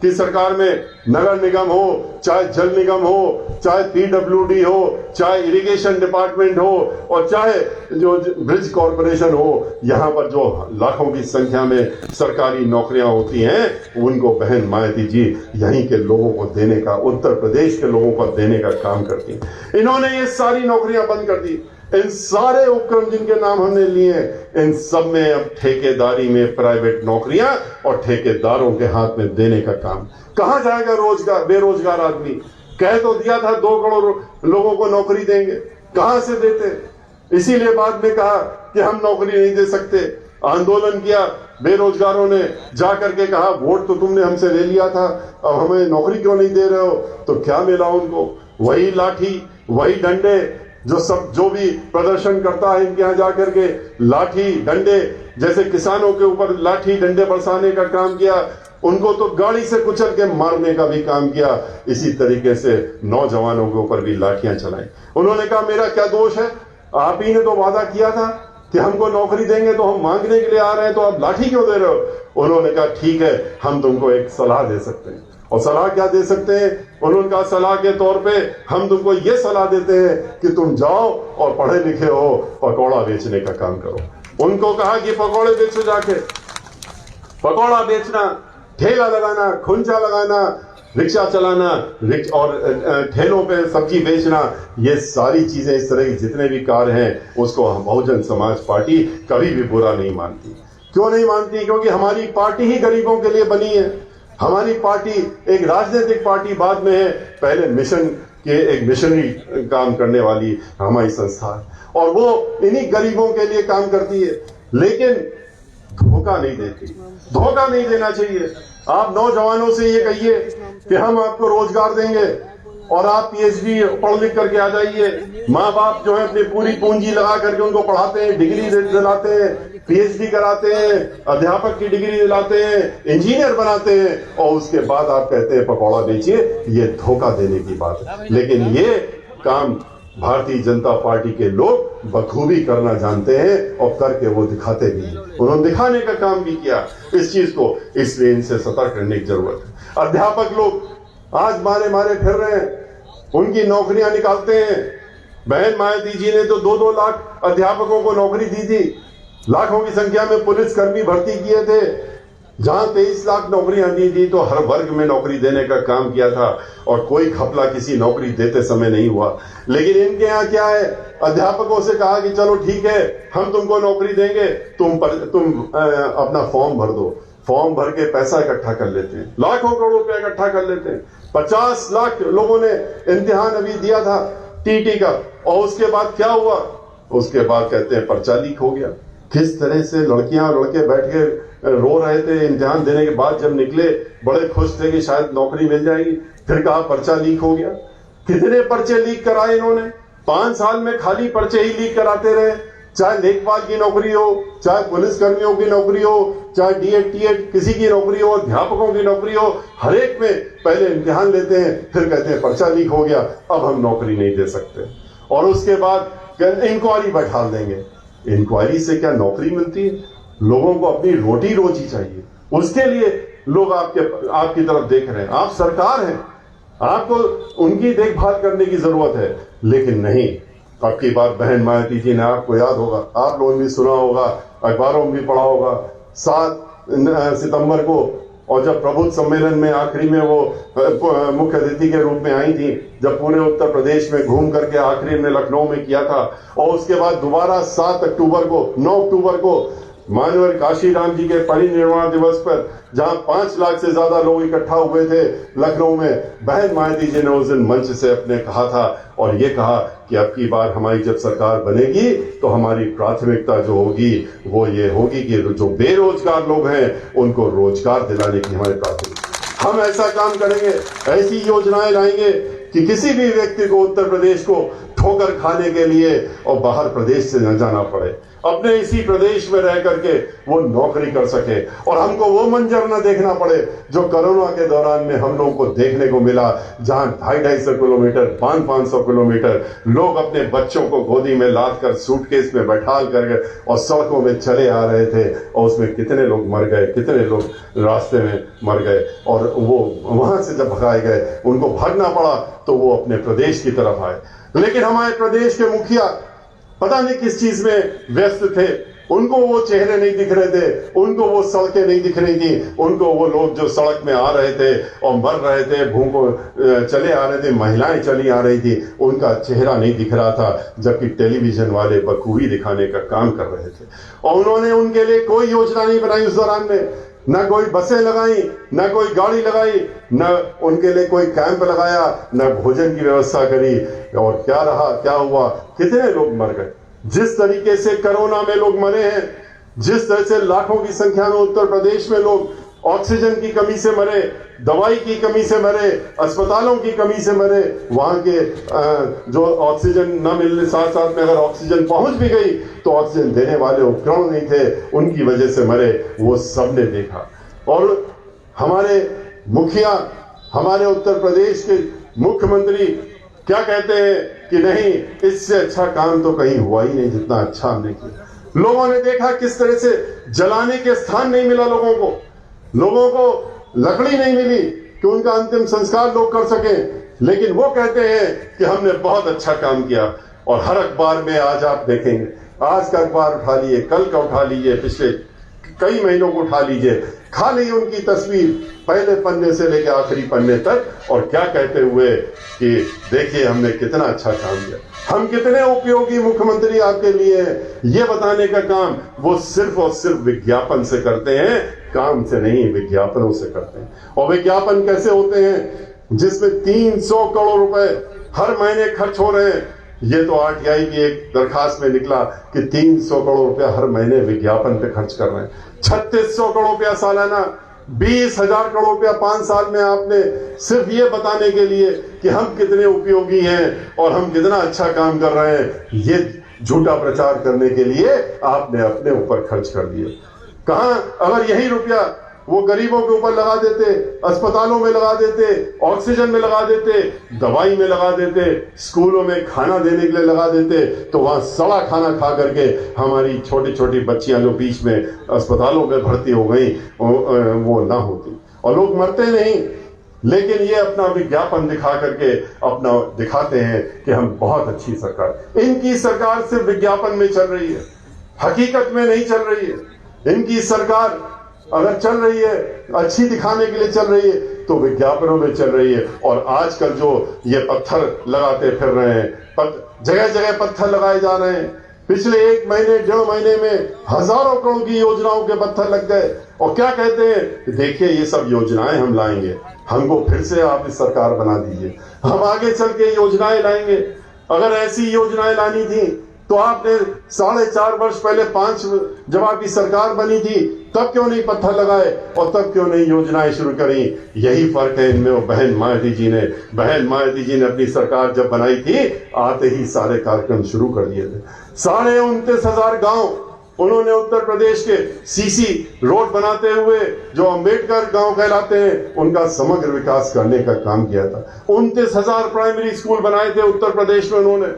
की सरकार में नगर निगम हो, चाहे जल निगम हो, चाहे पीडब्ल्यूडी हो, चाहे इरिगेशन डिपार्टमेंट हो, और चाहे जो ब्रिज कॉर्पोरेशन हो, यहां पर जो लाखों की संख्या में सरकारी नौकरियां होती हैं, उनको बहन मायावती जी यहीं के लोगों को देने का, उत्तर प्रदेश के लोगों को देने का काम करती हैं। इन्होंने ये सारी नौकरियां बंद कर दी। इन सारे उपक्रम जिनके नाम हमने लिए, इन सब में अब ठेकेदारी में प्राइवेट नौकरियां और ठेकेदारों के हाथ में देने का काम। कहां जाएगा रोजगार? बेरोजगार आदमी कह तो दिया था 2 करोड़ लोगों को नौकरी देंगे, कहां से देते? इसीलिए बाद में कहा कि हम नौकरी नहीं दे सकते। आंदोलन किया, बेरोजगारों ने जाकर के कहा वोट तो तुमने हमसे ले लिया था, अब हमें नौकरी क्यों नहीं दे रहे हो? तो क्या मिला उनको? वही लाठी, वही डंडे, जो भी प्रदर्शन करता है इनके यहां जाकर के लाठी डंडे, जैसे किसानों के ऊपर लाठी डंडे बरसाने का काम किया, उनको तो गाड़ी से कुचल के मारने का भी काम किया। इसी तरीके से नौजवानों के ऊपर भी लाठियां चलाई। उन्होंने कहा मेरा क्या दोष है, आप ही ने तो वादा किया था कि हमको नौकरी देंगे, तो हम मांगने के लिए आ रहे हैं, तो आप लाठी क्यों दे रहे हो? उन्होंने कहा ठीक है, हम तुमको एक सलाह दे सकते हैं। और सलाह क्या दे सकते हैं? उन्होंने कहा सलाह के तौर पे हम तुमको ये सलाह देते हैं कि तुम जाओ और पढ़े लिखे हो, पकौड़ा बेचने का काम करो। उनको कहा कि पकौड़े बेचो, जाके पकौड़ा बेचना, ठेला लगाना, खुंचा लगाना, रिक्शा चलाना और ठेलों पे सब्जी बेचना, ये सारी चीजें, इस तरह के जितने भी कार्य हैं, उसको बहुजन समाज पार्टी कभी भी बुरा नहीं मानती। क्यों नहीं मानती? क्योंकि हमारी पार्टी ही गरीबों के लिए बनी है। हमारी पार्टी एक राजनीतिक पार्टी बाद में है, पहले मिशन के एक मिशनरी काम करने वाली हमारी संस्था है, और वो इन्हीं गरीबों के लिए काम करती है। लेकिन धोखा नहीं देती, धोखा नहीं देना चाहिए। आप नौजवानों से ये कहिए कि हम आपको रोजगार देंगे और आप पीएचडी पढ़ लिख करके आ जाइए। माँ बाप जो है अपनी पूरी पूंजी लगा करके उनको पढ़ाते हैं, डिग्री दिलाते हैं, पीएचडी कराते हैं, अध्यापक की डिग्री दिलाते हैं, इंजीनियर बनाते हैं, और उसके बाद आप कहते हैं पकौड़ा बेचिए। ये धोखा देने की बात है। लेकिन ये काम भारतीय जनता पार्टी के लोग बखूबी करना जानते हैं और करके वो दिखाते भी हैं। उन्होंने दिखाने का काम भी किया इस चीज को, इसलिए इनसे सतर्क रहने की जरूरत है। अध्यापक लोग आज मारे फिर रहे हैं, उनकी नौकरियां निकालते हैं। बहन मायावती जी ने तो 2-2 लाख अध्यापकों को नौकरी दी थी, लाखों की संख्या में पुलिसकर्मी भर्ती किए थे। जहां 23 लाख नौकरियां दी थी, तो हर वर्ग में नौकरी देने का काम किया था, और कोई घपला किसी नौकरी देते समय नहीं हुआ। लेकिन इनके यहाँ क्या है, अध्यापकों से कहा कि चलो ठीक है, हम तुमको नौकरी देंगे, तुम अपना फॉर्म भर दो। फॉर्म भर के पैसा इकट्ठा कर लेते हैं, लाखों करोड़ रुपया इकट्ठा कर लेते हैं। 50 लाख लोगों ने इम्तिहान अभी दिया था टीटी का, और उसके बाद क्या हुआ? उसके बाद कहते हैं पर्चा लीक हो गया। किस तरह से लड़कियां और लड़के बैठ के रो रहे थे इम्तिहान देने के बाद, जब निकले बड़े खुश थे कि शायद नौकरी मिल जाएगी, फिर कहा पर्चा लीक हो गया। कितने पर्चे लीक कराए इन्होंने? 5 साल में खाली पर्चे ही लीक कराते रहे। चाहे लेखपाल की नौकरी हो, चाहे पुलिस कर्मियों की नौकरी हो, चाहे डीएड टीएड किसी की नौकरी हो, अध्यापकों की नौकरी हो, हर एक में पहले इम्तिहान लेते हैं, फिर कहते हैं पर्चा लीक हो गया, अब हम नौकरी नहीं दे सकते, और उसके बाद इंक्वायरी बैठा देंगे। इंक्वायरी से क्या नौकरी मिलती है? लोगों को अपनी रोटी रोजी चाहिए, उसके लिए लोग आपकी तरफ देख रहे हैं। आप सरकार हैं, आपको उनकी देखभाल करने की जरूरत है, लेकिन नहीं। अब की बार बहन मायावती जी ने, आपको याद होगा, आप लोगों ने भी सुना होगा, अखबारों में भी पढ़ा होगा, 7 सितंबर को, और जब प्रबुद्ध सम्मेलन में आखिरी में वो मुख्य अतिथि के रूप में आई थी, जब पूरे उत्तर प्रदेश में घूम करके आखिरी में लखनऊ में किया था, और उसके बाद दोबारा 7 अक्टूबर को, 9 अक्टूबर को मानवर काशीराम जी के परिनिर्वाण दिवस पर, जहां 5 लाख से ज्यादा लोग इकट्ठा हुए थे लखनऊ में, बहन मायावती जी ने उस दिन मंच से अपने कहा था, और ये कहा कि अब की बार हमारी जब सरकार बनेगी तो हमारी प्राथमिकता जो होगी वो ये होगी कि जो बेरोजगार लोग हैं उनको रोजगार दिलाने की हमारी प्राथमिकता। हम ऐसा काम करेंगे, ऐसी योजनाएं लाएंगे कि किसी भी व्यक्ति को उत्तर प्रदेश को ठोकर खाने के लिए और बाहर प्रदेश से न जाना पड़े, अपने इसी प्रदेश में रह करके वो नौकरी कर सके, और हमको वो मंजर न देखना पड़े जो कोरोना के दौरान में हम लोगों को देखने को मिला, जहां 250-250 किलोमीटर, 500-500 किलोमीटर लोग अपने बच्चों को गोदी में लाद कर सूटकेस में बैठाल करके और सड़कों में चले आ रहे थे, और उसमें कितने लोग मर गए, कितने लोग रास्ते में मर गए, और वो वहां से जब भगाए गए, उनको भागना पड़ा तो वो अपने प्रदेश की तरफ आए। लेकिन हमारे प्रदेश के मुखिया पता नहीं किस चीज में व्यस्त थे, उनको वो चेहरे नहीं दिख रहे थे, उनको वो सड़कें नहीं दिख रही थी, उनको वो लोग जो सड़क में आ रहे थे और मर रहे थे, भूखों चले आ रहे थे, महिलाएं चली आ रही थी, उनका चेहरा नहीं दिख रहा था, जबकि टेलीविजन वाले बखूबी दिखाने का काम कर रहे थे। और उन्होंने उनके लिए कोई योजना नहीं बनाई उस दौरान में, न कोई बसें लगाई, न कोई गाड़ी लगाई, न उनके लिए कोई कैंप लगाया, न भोजन की व्यवस्था करी, और क्या रहा, क्या हुआ, कितने लोग मर गए। जिस तरीके से कोरोना में लोग मरे हैं, जिस तरह से लाखों की संख्या में उत्तर प्रदेश में लोग ऑक्सीजन की कमी से मरे, दवाई की कमी से मरे, अस्पतालों की कमी से मरे, वहां के जो ऑक्सीजन न मिलने, साथ साथ में अगर ऑक्सीजन पहुंच भी गई तो ऑक्सीजन देने वाले उपकरण नहीं थे, उनकी वजह से मरे, वो सबने देखा। और हमारे मुखिया, हमारे उत्तर प्रदेश के मुख्यमंत्री क्या कहते हैं कि नहीं, इससे अच्छा काम तो कहीं हुआ ही नहीं जितना अच्छा हमने किया। लोगों ने देखा किस तरह से जलाने के स्थान नहीं मिला लोगों को लकड़ी नहीं मिली कि उनका अंतिम संस्कार लोग कर सकें, लेकिन वो कहते हैं कि हमने बहुत अच्छा काम किया। और हर अखबार में आज आप देखेंगे, आज का अखबार उठा लीजिए, कल का उठा लीजिए, पिछले कई महीनों को उठा लीजिए, खाली उनकी तस्वीर पहले पन्ने से लेकर आखिरी पन्ने तक, और क्या कहते हुए कि देखिए हमने कितना अच्छा काम किया, हम कितने उपयोगी मुख्यमंत्री आपके लिए हैं, ये बताने का काम वो सिर्फ और सिर्फ विज्ञापन से करते हैं, काम से नहीं, विज्ञापनों से करते हैं। और विज्ञापन कैसे होते हैं, जिसमें 300 करोड़ रुपए हर महीने खर्च हो रहे हैं। ये तो आरटीआई की एक दरखास्त में निकला कि 300 करोड़ रुपया हर महीने विज्ञापन पे खर्च कर रहे हैं। 3600 करोड़ रुपया सालाना, 20,000 करोड़ रुपया 5 साल में आपने सिर्फ ये बताने के लिए कि हम कितने उपयोगी हैं और हम कितना अच्छा काम कर रहे हैं, ये झूठा प्रचार करने के लिए आपने अपने ऊपर खर्च कर दिए। कहां, अगर यही रुपया वो गरीबों के ऊपर लगा देते, अस्पतालों में लगा देते, ऑक्सीजन में लगा देते, दवाई में लगा देते, स्कूलों में खाना देने के लिए लगा देते, तो वहां सड़ा खाना खा करके हमारी छोटी छोटी बच्चियां जो बीच में अस्पतालों में भर्ती हो गई वो ना होती, और लोग मरते नहीं। लेकिन ये अपना विज्ञापन दिखा करके अपना दिखाते हैं कि हम बहुत अच्छी सरकार। इनकी सरकार सिर्फ विज्ञापन में चल रही है, हकीकत में नहीं चल रही है। इनकी सरकार अगर चल रही है, अच्छी दिखाने के लिए चल रही है, तो विज्ञापनों में चल रही है। और आजकल जो ये पत्थर लगाते फिर रहे हैं, जगह जगह पत्थर लगाए जा रहे हैं। पिछले 1 महीने 1.5 महीने में हजारों करोड़ की योजनाओं के पत्थर लग गए, और क्या कहते हैं, देखिए ये सब योजनाएं हम लाएंगे, हमको फिर से आप इस सरकार बना दीजिए, हम आगे चल के योजनाएं लाएंगे। अगर ऐसी योजनाएं लानी थी तो आपने 4.5 वर्ष पहले 5 जब आपकी सरकार बनी थी तब क्यों नहीं पत्थर लगाए और तब क्यों नहीं योजनाएं शुरू करी? यही फर्क है इनमें और बहन मायावती जी ने अपनी सरकार जब बनाई थी आते ही सारे कार्यक्रम शुरू कर दिए थे। 29,500 गांव उन्होंने उत्तर प्रदेश के सीसी रोड बनाते हुए जो अंबेडकर गांव कहलाते हैं उनका समग्र विकास करने का काम किया था। 29,000 प्राइमरी स्कूल बनाए थे उत्तर प्रदेश में उन्होंने।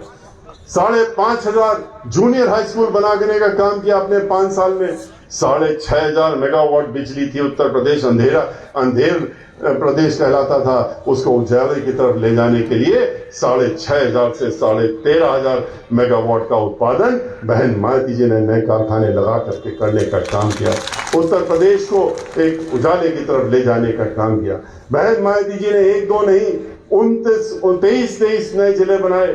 5,500 जूनियर हाई स्कूल बनाने का काम किया अपने 5 साल में। 6,500 मेगावाट बिजली थी उत्तर प्रदेश, अंधेर प्रदेश कहलाता था, उसको उजाले की तरफ ले जाने के लिए 6,500 से 13,500 मेगावाट का उत्पादन बहन मायावती जी ने नए कारखाने लगा करके करने का काम किया। उत्तर प्रदेश को एक उजाले की तरफ ले जाने का काम किया। बहन मायावती जी ने 1-2 नहीं 23 नए जिले बनाए।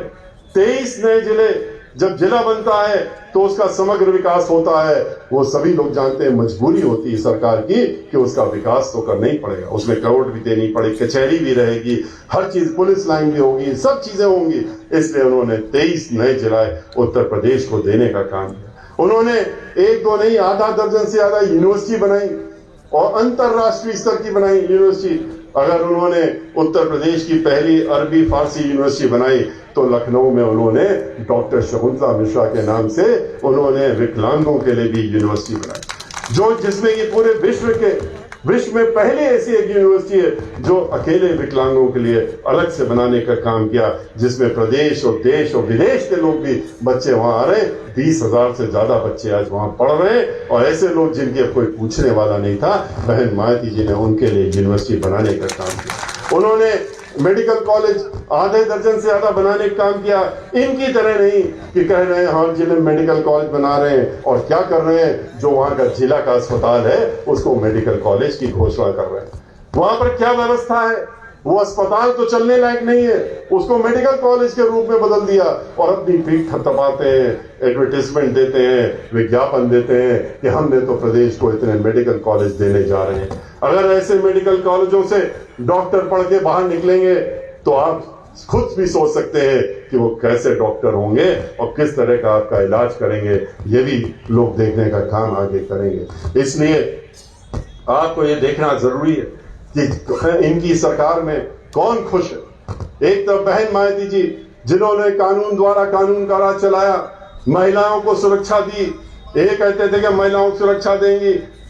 23 नए जिले, जब जिला बनता है तो उसका समग्र विकास होता है। वो सभी लोग जानते हैं मजबूरी होती है सरकार की कि उसका विकास तो करना ही पड़ेगा, उसमें करोड़ भी देनी पड़ेगी, कचहरी भी रहेगी, हर चीज, पुलिस लाइन भी होगी, सब चीजें होंगी। इसलिए उन्होंने 23 नए जिला उत्तर प्रदेश को देने का काम किया। उन्होंने 1-2 नहीं आधा दर्जन से ज्यादा यूनिवर्सिटी बनाई और अंतरराष्ट्रीय स्तर की बनाई यूनिवर्सिटी। अगर उन्होंने उत्तर प्रदेश की पहली अरबी फारसी यूनिवर्सिटी बनाई तो लखनऊ में उन्होंने डॉक्टर शकुंतला मिश्रा के नाम से उन्होंने विकलांगों के लिए भी यूनिवर्सिटी बनाई, जो जिसमें ये पूरे विश्व में पहले ऐसी एक यूनिवर्सिटी है जो अकेले विकलांगों के लिए अलग से बनाने का काम किया, जिसमें प्रदेश और देश और विदेश के लोग भी बच्चे वहां आ रहे हैं। 20,000 से ज्यादा बच्चे आज वहां पढ़ रहे हैं और ऐसे लोग जिनके कोई पूछने वाला नहीं था, बहन मायावती जी ने उनके लिए यूनिवर्सिटी बनाने का काम किया। उन्होंने मेडिकल कॉलेज आधे दर्जन से ज्यादा बनाने का काम किया। इनकी तरह नहीं कि कह रहे हैं हर जिले में मेडिकल कॉलेज बना रहे हैं और क्या कर रहे हैं, जो वहां का जिला का अस्पताल है उसको मेडिकल कॉलेज की घोषणा कर रहे हैं। वहां पर क्या व्यवस्था है, वो अस्पताल तो चलने लायक नहीं है, उसको मेडिकल कॉलेज के रूप में बदल दिया और अपनी पीठ थपथपाते हैं, एडवर्टाइजमेंट देते हैं, विज्ञापन देते हैं कि हमने तो प्रदेश को इतने मेडिकल कॉलेज देने जा रहे हैं। अगर ऐसे मेडिकल कॉलेजों से डॉक्टर पढ़ के बाहर निकलेंगे तो आप खुद भी सोच सकते हैं कि वो कैसे डॉक्टर होंगे और किस तरह का आपका इलाज करेंगे, ये भी लोग देखने का काम आगे करेंगे। इसलिए आपको ये देखना जरूरी है कि इनकी सरकार में कौन खुश है। एक तो बहन मायावती जी जिन्होंने कानून द्वारा कानून का राज चलाया, महिलाओं को सुरक्षा दी, ये कहते थे कि महिलाओं को सुरक्षा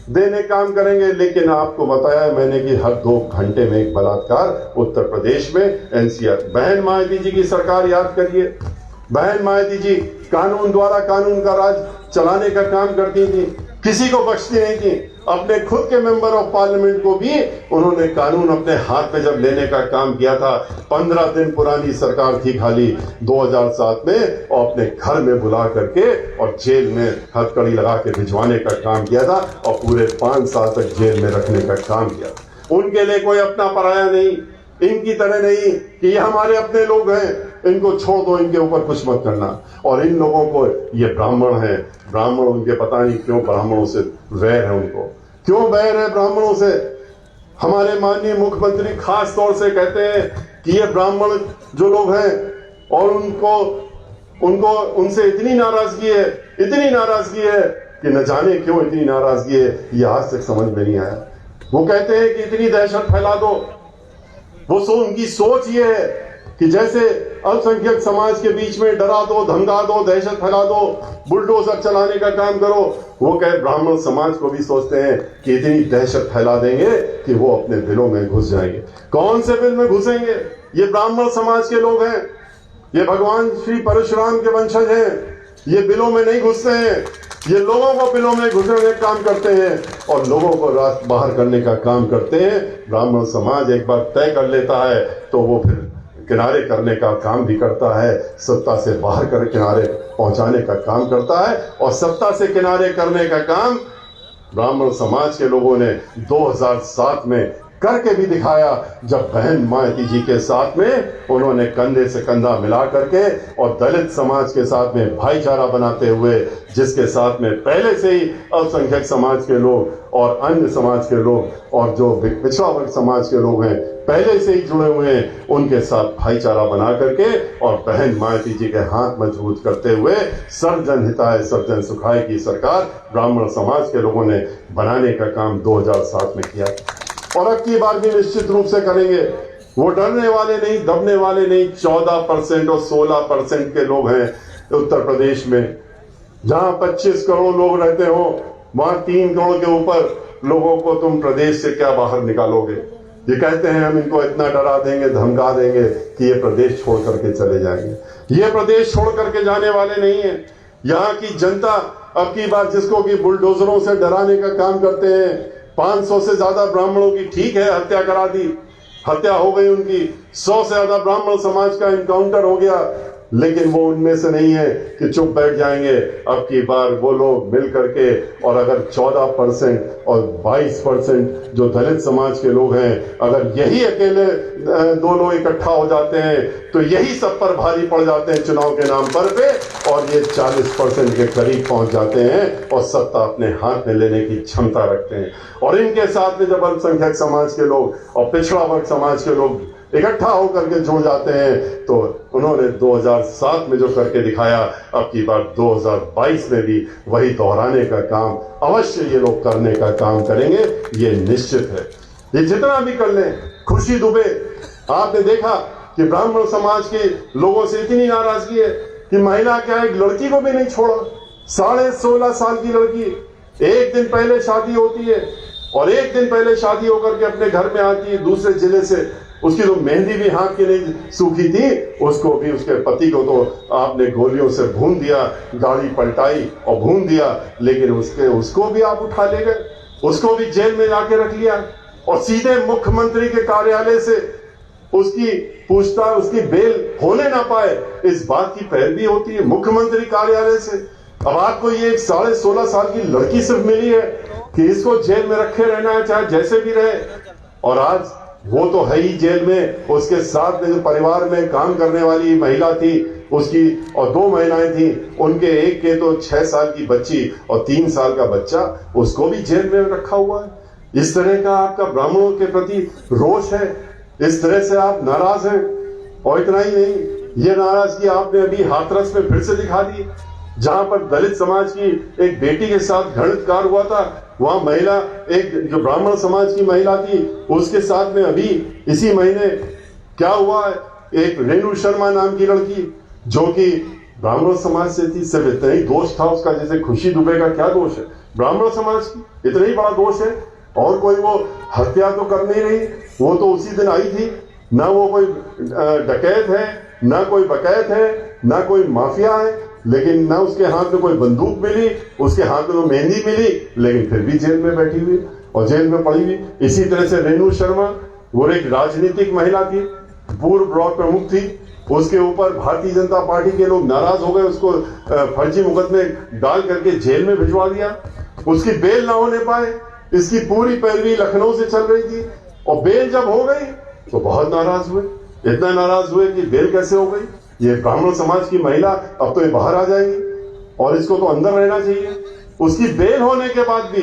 देने काम करेंगे, लेकिन आपको बताया मैंने कि हर 2 घंटे में एक बलात्कार उत्तर प्रदेश में एनसीआर। बहन मायावती जी की सरकार याद करिए, बहन मायावती जी कानून द्वारा कानून का राज चलाने का काम करती थी, किसी को बख्शती नहीं थी। अपने खुद के मेंबर ऑफ पार्लियामेंट को भी उन्होंने कानून अपने हाथ में जब लेने का काम किया था, 15 दिन पुरानी सरकार थी खाली 2007 में, और अपने घर में बुला करके और जेल में हथकड़ी लगा के भिजवाने का काम किया था और पूरे 5 साल तक जेल में रखने का काम किया। उनके लिए कोई अपना पराया नहीं, इनकी तरह नहीं कि ये हमारे अपने लोग हैं, इनको छोड़ दो, इनके ऊपर कुछ मत करना। और इन लोगों को ये ब्राह्मण हैं, ब्राह्मण उनके पता नहीं क्यों ब्राह्मणों से वैर है, उनको क्यों वैर है ब्राह्मणों से। हमारे माननीय मुख्यमंत्री खास तौर से कहते हैं कि ये ब्राह्मण जो लोग हैं और उनको उनसे इतनी नाराजगी है कि न जाने क्यों इतनी नाराजगी है, ये आज तक समझ में नहीं आया। वो कहते हैं कि इतनी दहशत फैला दो, उनकी सोच ये है कि जैसे अल्पसंख्यक समाज के बीच में डरा दो, धमका दो, दहशत फैला दो, बुलडोजर चलाने का काम करो। वो कहे ब्राह्मण समाज को भी सोचते हैं कि इतनी दहशत फैला देंगे कि वो अपने बिलों में घुस जाएंगे। कौन से बिल में घुसेंगे? ये ब्राह्मण समाज के लोग हैं, ये भगवान श्री परशुराम के वंशज हैं, ये बिलों में नहीं घुसते हैं, ये लोगों को बिलों में घुसने का काम करते हैं और लोगों को रास्ते बाहर करने का काम करते हैं। ब्राह्मण समाज एक बार तय कर लेता है तो वो फिर किनारे करने का काम भी करता है, सत्ता से बाहर कर किनारे पहुंचाने का काम करता है। और सत्ता से किनारे करने का काम ब्राह्मण समाज के लोगों ने 2007 में करके भी दिखाया, जब बहन मायावती जी के साथ में उन्होंने कंधे से कंधा मिला करके और दलित समाज के साथ में भाईचारा बनाते हुए, जिसके साथ में पहले से ही अल्पसंख्यक समाज के लोग और अन्य समाज के लोग और जो पिछड़ा वर्ग समाज के लोग हैं पहले से ही जुड़े हुए हैं, उनके साथ भाईचारा बना करके और बहन मायावती जी के हाथ मजबूत करते हुए सर्वजन हिताय सर्वजन सुखाय की सरकार ब्राह्मण समाज के लोगों ने बनाने का काम 2007 में किया और अब की बार भी निश्चित रूप से करेंगे। वो डरने वाले नहीं, दबने वाले नहीं। 14% और 16% के लोग हैं उत्तर प्रदेश में, जहां 25 करोड़ लोग रहते हो, वहां 3 करोड़ के ऊपर लोगों को तुम प्रदेश से क्या बाहर निकालोगे। ये कहते हैं हम इनको इतना डरा देंगे, धमका देंगे कि ये प्रदेश छोड़ करके चले जाएंगे। ये प्रदेश छोड़ करके जाने वाले नहीं है। यहाँ की जनता अब की बार जिसको कि बुलडोजरों से डराने का काम करते हैं, 500 से ज्यादा ब्राह्मणों की ठीक है हत्या करा दी, हत्या हो गई उनकी, 100 से ज्यादा ब्राह्मण समाज का इनकाउंटर हो गया, लेकिन वो उनमें से नहीं है कि चुप बैठ जाएंगे। अब की बार वो लोग मिल करके और अगर 14% और 22% जो दलित समाज के लोग हैं, अगर यही अकेले दोनों इकट्ठा हो जाते हैं तो यही सब पर भारी पड़ जाते हैं चुनाव के नाम पर पे, और ये 40% के करीब पहुंच जाते हैं और सत्ता अपने हाथ में लेने की क्षमता रखते हैं। और इनके साथ में जब अल्पसंख्यक समाज के लोग और पिछड़ा वर्ग समाज के लोग इकट्ठा होकर के जुड़ जाते हैं, तो उन्होंने 2007 में जो करके दिखाया, अब की बार 2022 में भी वही दोहराने का काम अवश्य ये लोग करने का काम करेंगे, ये निश्चित है। ये जितना भी कर लें। खुशी दुबे, आपने देखा कि ब्राह्मण समाज के लोगों से इतनी नाराजगी है कि महिला क्या एक लड़की को भी नहीं छोड़ा। 16.5 साल की लड़की, एक दिन पहले शादी होती है और एक दिन पहले शादी होकर के अपने घर में आती है दूसरे जिले से, उसकी तो मेहंदी भी हाथ की नहीं सूखी थी, उसको भी उसके पति को तो आपने गोलियों से भून दिया, गाड़ी पलटाई और भून दिया, लेकिन उसको भी आप उठा ले गए, उसको भी जेल में जाके रख लिया और सीधे मुख्यमंत्री के कार्यालय से उसकी पूछताछ, उसकी बेल होने ना पाए, इस बात की पैरवी होती है मुख्यमंत्री कार्यालय से। अब आपको ये 16.5 साल की लड़की सिर्फ मिली है कि इसको जेल में रखे रहना है, चाहे जैसे भी रहे, और आज वो तो है ही जेल में। उसके साथ में जो परिवार में काम करने वाली महिला थी उसकी, और 2 महिलाएं थी, उनके एक के तो 6 साल की बच्ची और 3 साल का बच्चा, उसको भी जेल में रखा हुआ है। इस तरह का आपका ब्राह्मणों के प्रति रोष है, इस तरह से आप नाराज हैं। और इतना ही नहीं, ये नाराजगी आपने अभी हाथरस में फिर से दिखा दी, जहां पर दलित समाज की एक बेटी के साथ घृणितकार हुआ था। वहां महिला, एक जो ब्राह्मण समाज की महिला थी, उसके साथ में अभी इसी महीने क्या हुआ है, एक रेणु शर्मा नाम की लड़की जो कि ब्राह्मण समाज से थी, सिर्फ इतना ही दोष था उसका। जैसे खुशी दुबे का क्या दोष है ब्राह्मण समाज की, इतना ही बड़ा दोष है। और कोई वो हत्या तो कर नहीं रही, वो तो उसी दिन आई थी। ना वो कोई डकैत है, ना कोई बकैत है, ना कोई माफिया है, लेकिन ना उसके हाथ में कोई बंदूक मिली, उसके हाथ में तो मेहंदी मिली, लेकिन फिर भी जेल में बैठी हुई और जेल में पड़ी हुई। इसी तरह से रेणु शर्मा, वो एक राजनीतिक महिला थी, पूर्व ब्लॉक प्रमुख थी, उसके ऊपर भारतीय जनता पार्टी के लोग नाराज हो गए, उसको फर्जी मुकदमे डाल करके जेल में भिजवा दिया, उसकी बेल ना होने पाए। इसकी पूरी पैरवी लखनऊ से चल रही थी और बेल जब हो गई तो बहुत नाराज हुए, इतना नाराज हुए कि बेल कैसे हो गई, ये ब्राह्मण समाज की महिला अब तो ये बाहर आ जाएगी और इसको तो अंदर रहना चाहिए। उसकी बेल होने के बाद भी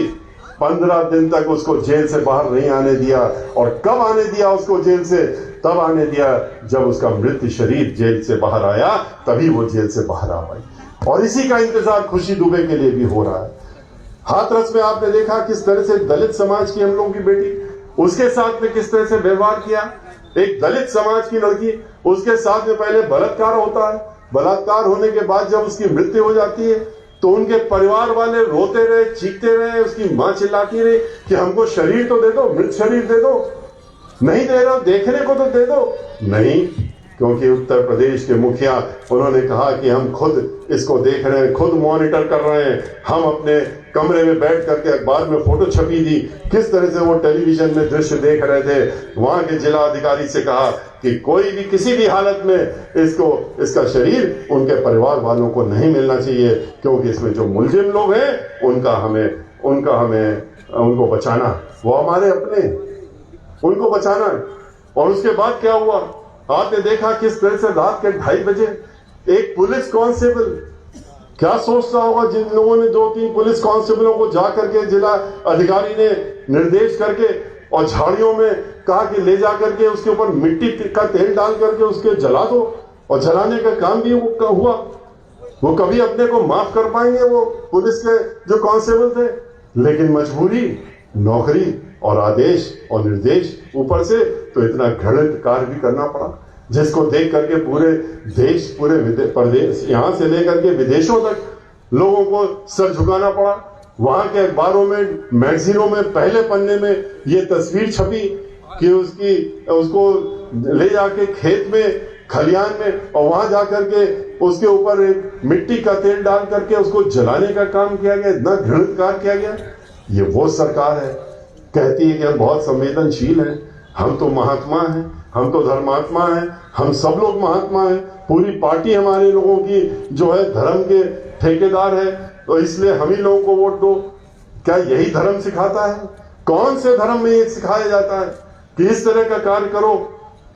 15 दिन तक उसको जेल से बाहर नहीं आने दिया। और कब आने दिया उसको जेल से? तब आने दिया जब उसका मृत शरीर जेल से बाहर आया, तभी वो जेल से बाहर आ पाई। और इसी का इंतजार खुशी दुबे के लिए भी हो रहा है। हाथरस में आपने देखा किस तरह से दलित समाज की हम लोगों की बेटी, उसके साथ में किस तरह से व्यवहार किया। एक दलित समाज की लड़की, उसके साथ में पहले बलात्कार होता है, बलात्कार होने के बाद जब उसकी मृत्यु हो जाती है तो उनके परिवार वाले रोते रहे, चीखते रहे, उसकी मां चिल्लाती रही कि हमको शरीर तो दे दो, मृत शरीर दे दो। नहीं दे रहा, देखने को तो दे दो। नहीं, क्योंकि उत्तर प्रदेश के मुखिया उन्होंने कहा कि हम खुद इसको देख रहे हैं, खुद मॉनिटर कर रहे हैं। हम अपने कमरे में बैठ करके अखबार में फोटो छपी थी, किस तरह से वो टेलीविजन में दृश्य देख रहे थे। वहां के जिला अधिकारी से कहा कि कोई भी किसी भी हालत में इसका शरीर उनके परिवार वालों को नहीं मिलना चाहिए, क्योंकि इसमें जो मुलजिम लोग हैं उनको बचाना, वो हमारे अपने। उनको बचाना है। और उसके बाद क्या हुआ, आपने देखा किस तरह से रात के 2:30 बजे एक पुलिस कांस्टेबल क्या सोचता होगा, जिन लोगों ने 2-3 पुलिस कांस्टेबलों को जाकर के जिला अधिकारी ने निर्देश करके और झाड़ियों में कहा कि ले जा करके उसके ऊपर मिट्टी का तेल डाल करके उसके जला दो, और जलाने का काम भी हुआ। वो कभी अपने को माफ कर पाएंगे वो पुलिस के जो कांस्टेबल थे? लेकिन मजबूरी, नौकरी और आदेश और निर्देश, ऊपर से तो इतना घृणित कार्य भी करना पड़ा, जिसको देख करके पूरे देश, पूरे प्रदेश, यहां से लेकर के विदेशों तक लोगों को सर झुकाना पड़ा। वहां के अखबारों में, मैगजीनों में पहले पन्ने में ये तस्वीर छपी कि उसको ले जाके खेत में, खलियान में, और वहां जाकर के उसके ऊपर एक मिट्टी का तेल डाल करके उसको जलाने का काम किया गया, इतना घृणित कार्य किया गया। ये वो सरकार है, कहती है कि हम बहुत संवेदनशील हैं, हम तो महात्मा हैं, हम तो धर्मात्मा हैं, हम सब लोग महात्मा हैं, पूरी पार्टी हमारे लोगों की जो है धर्म के ठेकेदार है, तो इसलिए हम ही लोगों को वोट दो। क्या यही धर्म सिखाता है? कौन से धर्म में ये सिखाया जाता है कि इस तरह का कार्य करो?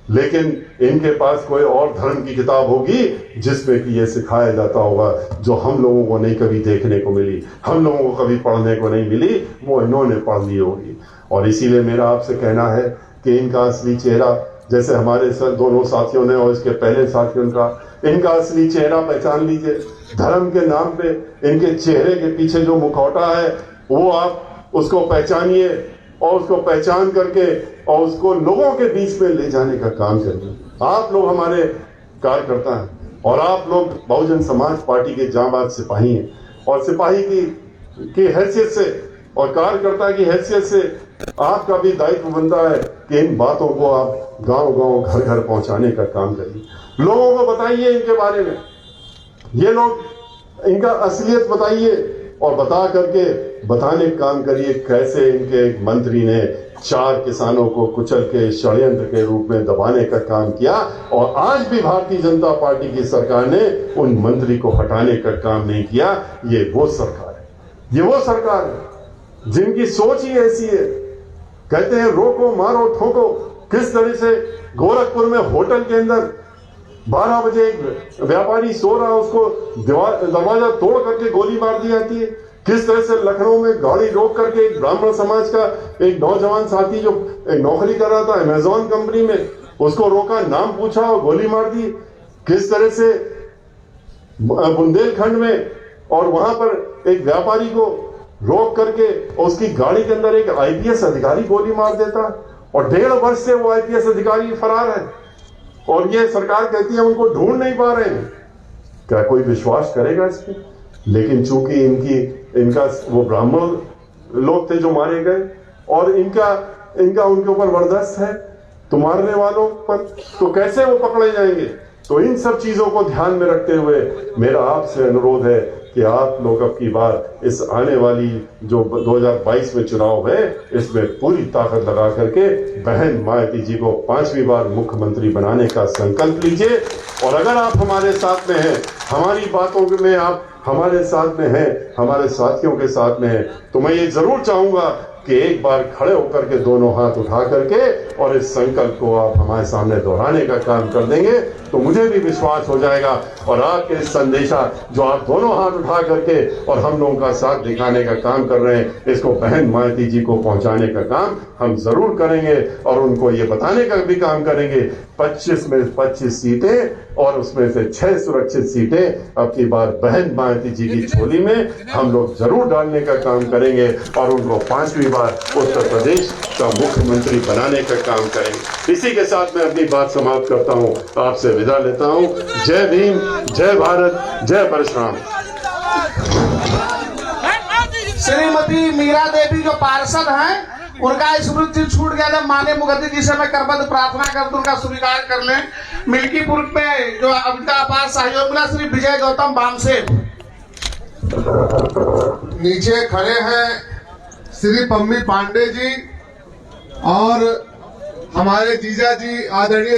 लेकिन इनके पास कोई और धर्म की किताब होगी जिसमें कि ये सिखाया जाता होगा, जो हम लोगों को नहीं कभी देखने को मिली, हम लोगों को कभी पढ़ने को नहीं मिली, वो इन्होंने पढ़ ली होगी। और इसीलिए मेरा आपसे कहना है कि इनका असली चेहरा, जैसे हमारे दोनों साथियों ने और इसके पहले साथियों का, इनका असली चेहरा पहचान लीजिए। धर्म के नाम पे इनके चेहरे के पीछे जो मुखौटा है वो आप उसको पहचानिए, और उसको पहचान करके और उसको लोगों के बीच में ले जाने का काम करिए। आप लोग हमारे कार्यकर्ता हैं और आप लोग बहुजन समाज पार्टी के जांबाज सिपाही हैं, और सिपाही की हैसियत से और कार्यकर्ता की हैसियत से आपका भी दायित्व बनता है कि इन बातों को आप गांव-गांव, घर-घर पहुंचाने का काम करिए। लोगों को बताइए इनके बारे में, ये लोग इनका असलियत बताइए, और बता करके बताने का काम करिए कैसे इनके एक मंत्री ने 4 किसानों को कुचल के षड्यंत्र के रूप में दबाने का काम किया, और आज भी भारतीय जनता पार्टी की सरकार ने उन मंत्री को हटाने का काम नहीं किया। ये वो सरकार है, ये वो सरकार है जिनकी सोच ही ऐसी है। कहते हैं रोको, मारो, ठोको। किस तरह से गोरखपुर में होटल के अंदर 12 बजे एक व्यापारी सो रहा, उसको दरवाजा तोड़ करके गोली मार दी जाती है। किस तरह से लखनऊ में गाड़ी रोक करके एक ब्राह्मण समाज का एक नौजवान साथी जो एक नौकरी कर रहा था अमेजॉन कंपनी में, उसको रोका, नाम पूछा और गोली मार दी। किस तरह से बुंदेलखंड में और वहां पर एक व्यापारी को रोक करके उसकी गाड़ी के अंदर एक आईपीएस अधिकारी गोली मार देता, और 1.5 वर्ष से वो आईपीएस अधिकारी फरार है, और ये सरकार कहती है उनको ढूंढ नहीं पा रहे हैं। क्या कोई विश्वास करेगा इस पे? लेकिन चूंकि इनका वो ब्राह्मण लोग थे जो मारे गए, और इनका उनके ऊपर बर्दाश्त है तो मारने वालों पर, तो कैसे वो पकड़े जाएंगे? तो इन सब चीजों को ध्यान में रखते हुए मेरा आपसे अनुरोध है कि आप लोग अब की बार इस आने वाली जो 2022 में चुनाव है, इसमें पूरी ताकत लगा करके बहन मायावती जी को 5वीं बार मुख्यमंत्री बनाने का संकल्प लीजिए। और अगर आप हमारे साथ में हैं, हमारी बातों में आप हमारे साथ में हैं, हमारे साथियों के साथ में हैं, तो मैं ये जरूर चाहूंगा कि एक बार खड़े होकर के दोनों हाथ उठा करके और इस संकल्प को आप हमारे सामने दोहराने का काम कर देंगे, तो मुझे भी विश्वास हो जाएगा। और आपके इस संदेशा जो आप दोनों हाथ उठा करके और हम लोगों का साथ दिखाने का काम कर रहे हैं, इसको बहन मायावती जी को पहुंचाने का काम हम जरूर करेंगे, और उनको ये बताने का भी काम करेंगे 25 में 25 सीटें, और उसमें से 6 सुरक्षित सीटें अब की बार बहन मायावती जी की झोली में हम लोग जरूर डालने का काम करेंगे, और उनको 5वीं बार उत्तर प्रदेश का मुख्यमंत्री बनाने का काम करेंगे। इसी के साथ मैं अपनी बात समाप्त करता हूँ, आपसे विदा लेता हूँ। जय भीम, जय भारत, जय परशुराम। श्रीमती मीरा देवी जो पार्षद हैं, उनका स्मृति छूट गया था। माननीय मुखर्जी जी से मैं करबद्ध प्रार्थना कर उनका स्वीकार कर लें। मिल्कीपुर में जो उनका अपार सहयोग मिला, श्री विजय गौतम बामसे नीचे खड़े हैं श्री पम्मी पांडे जी और हमारे जीजा जी आदरणीय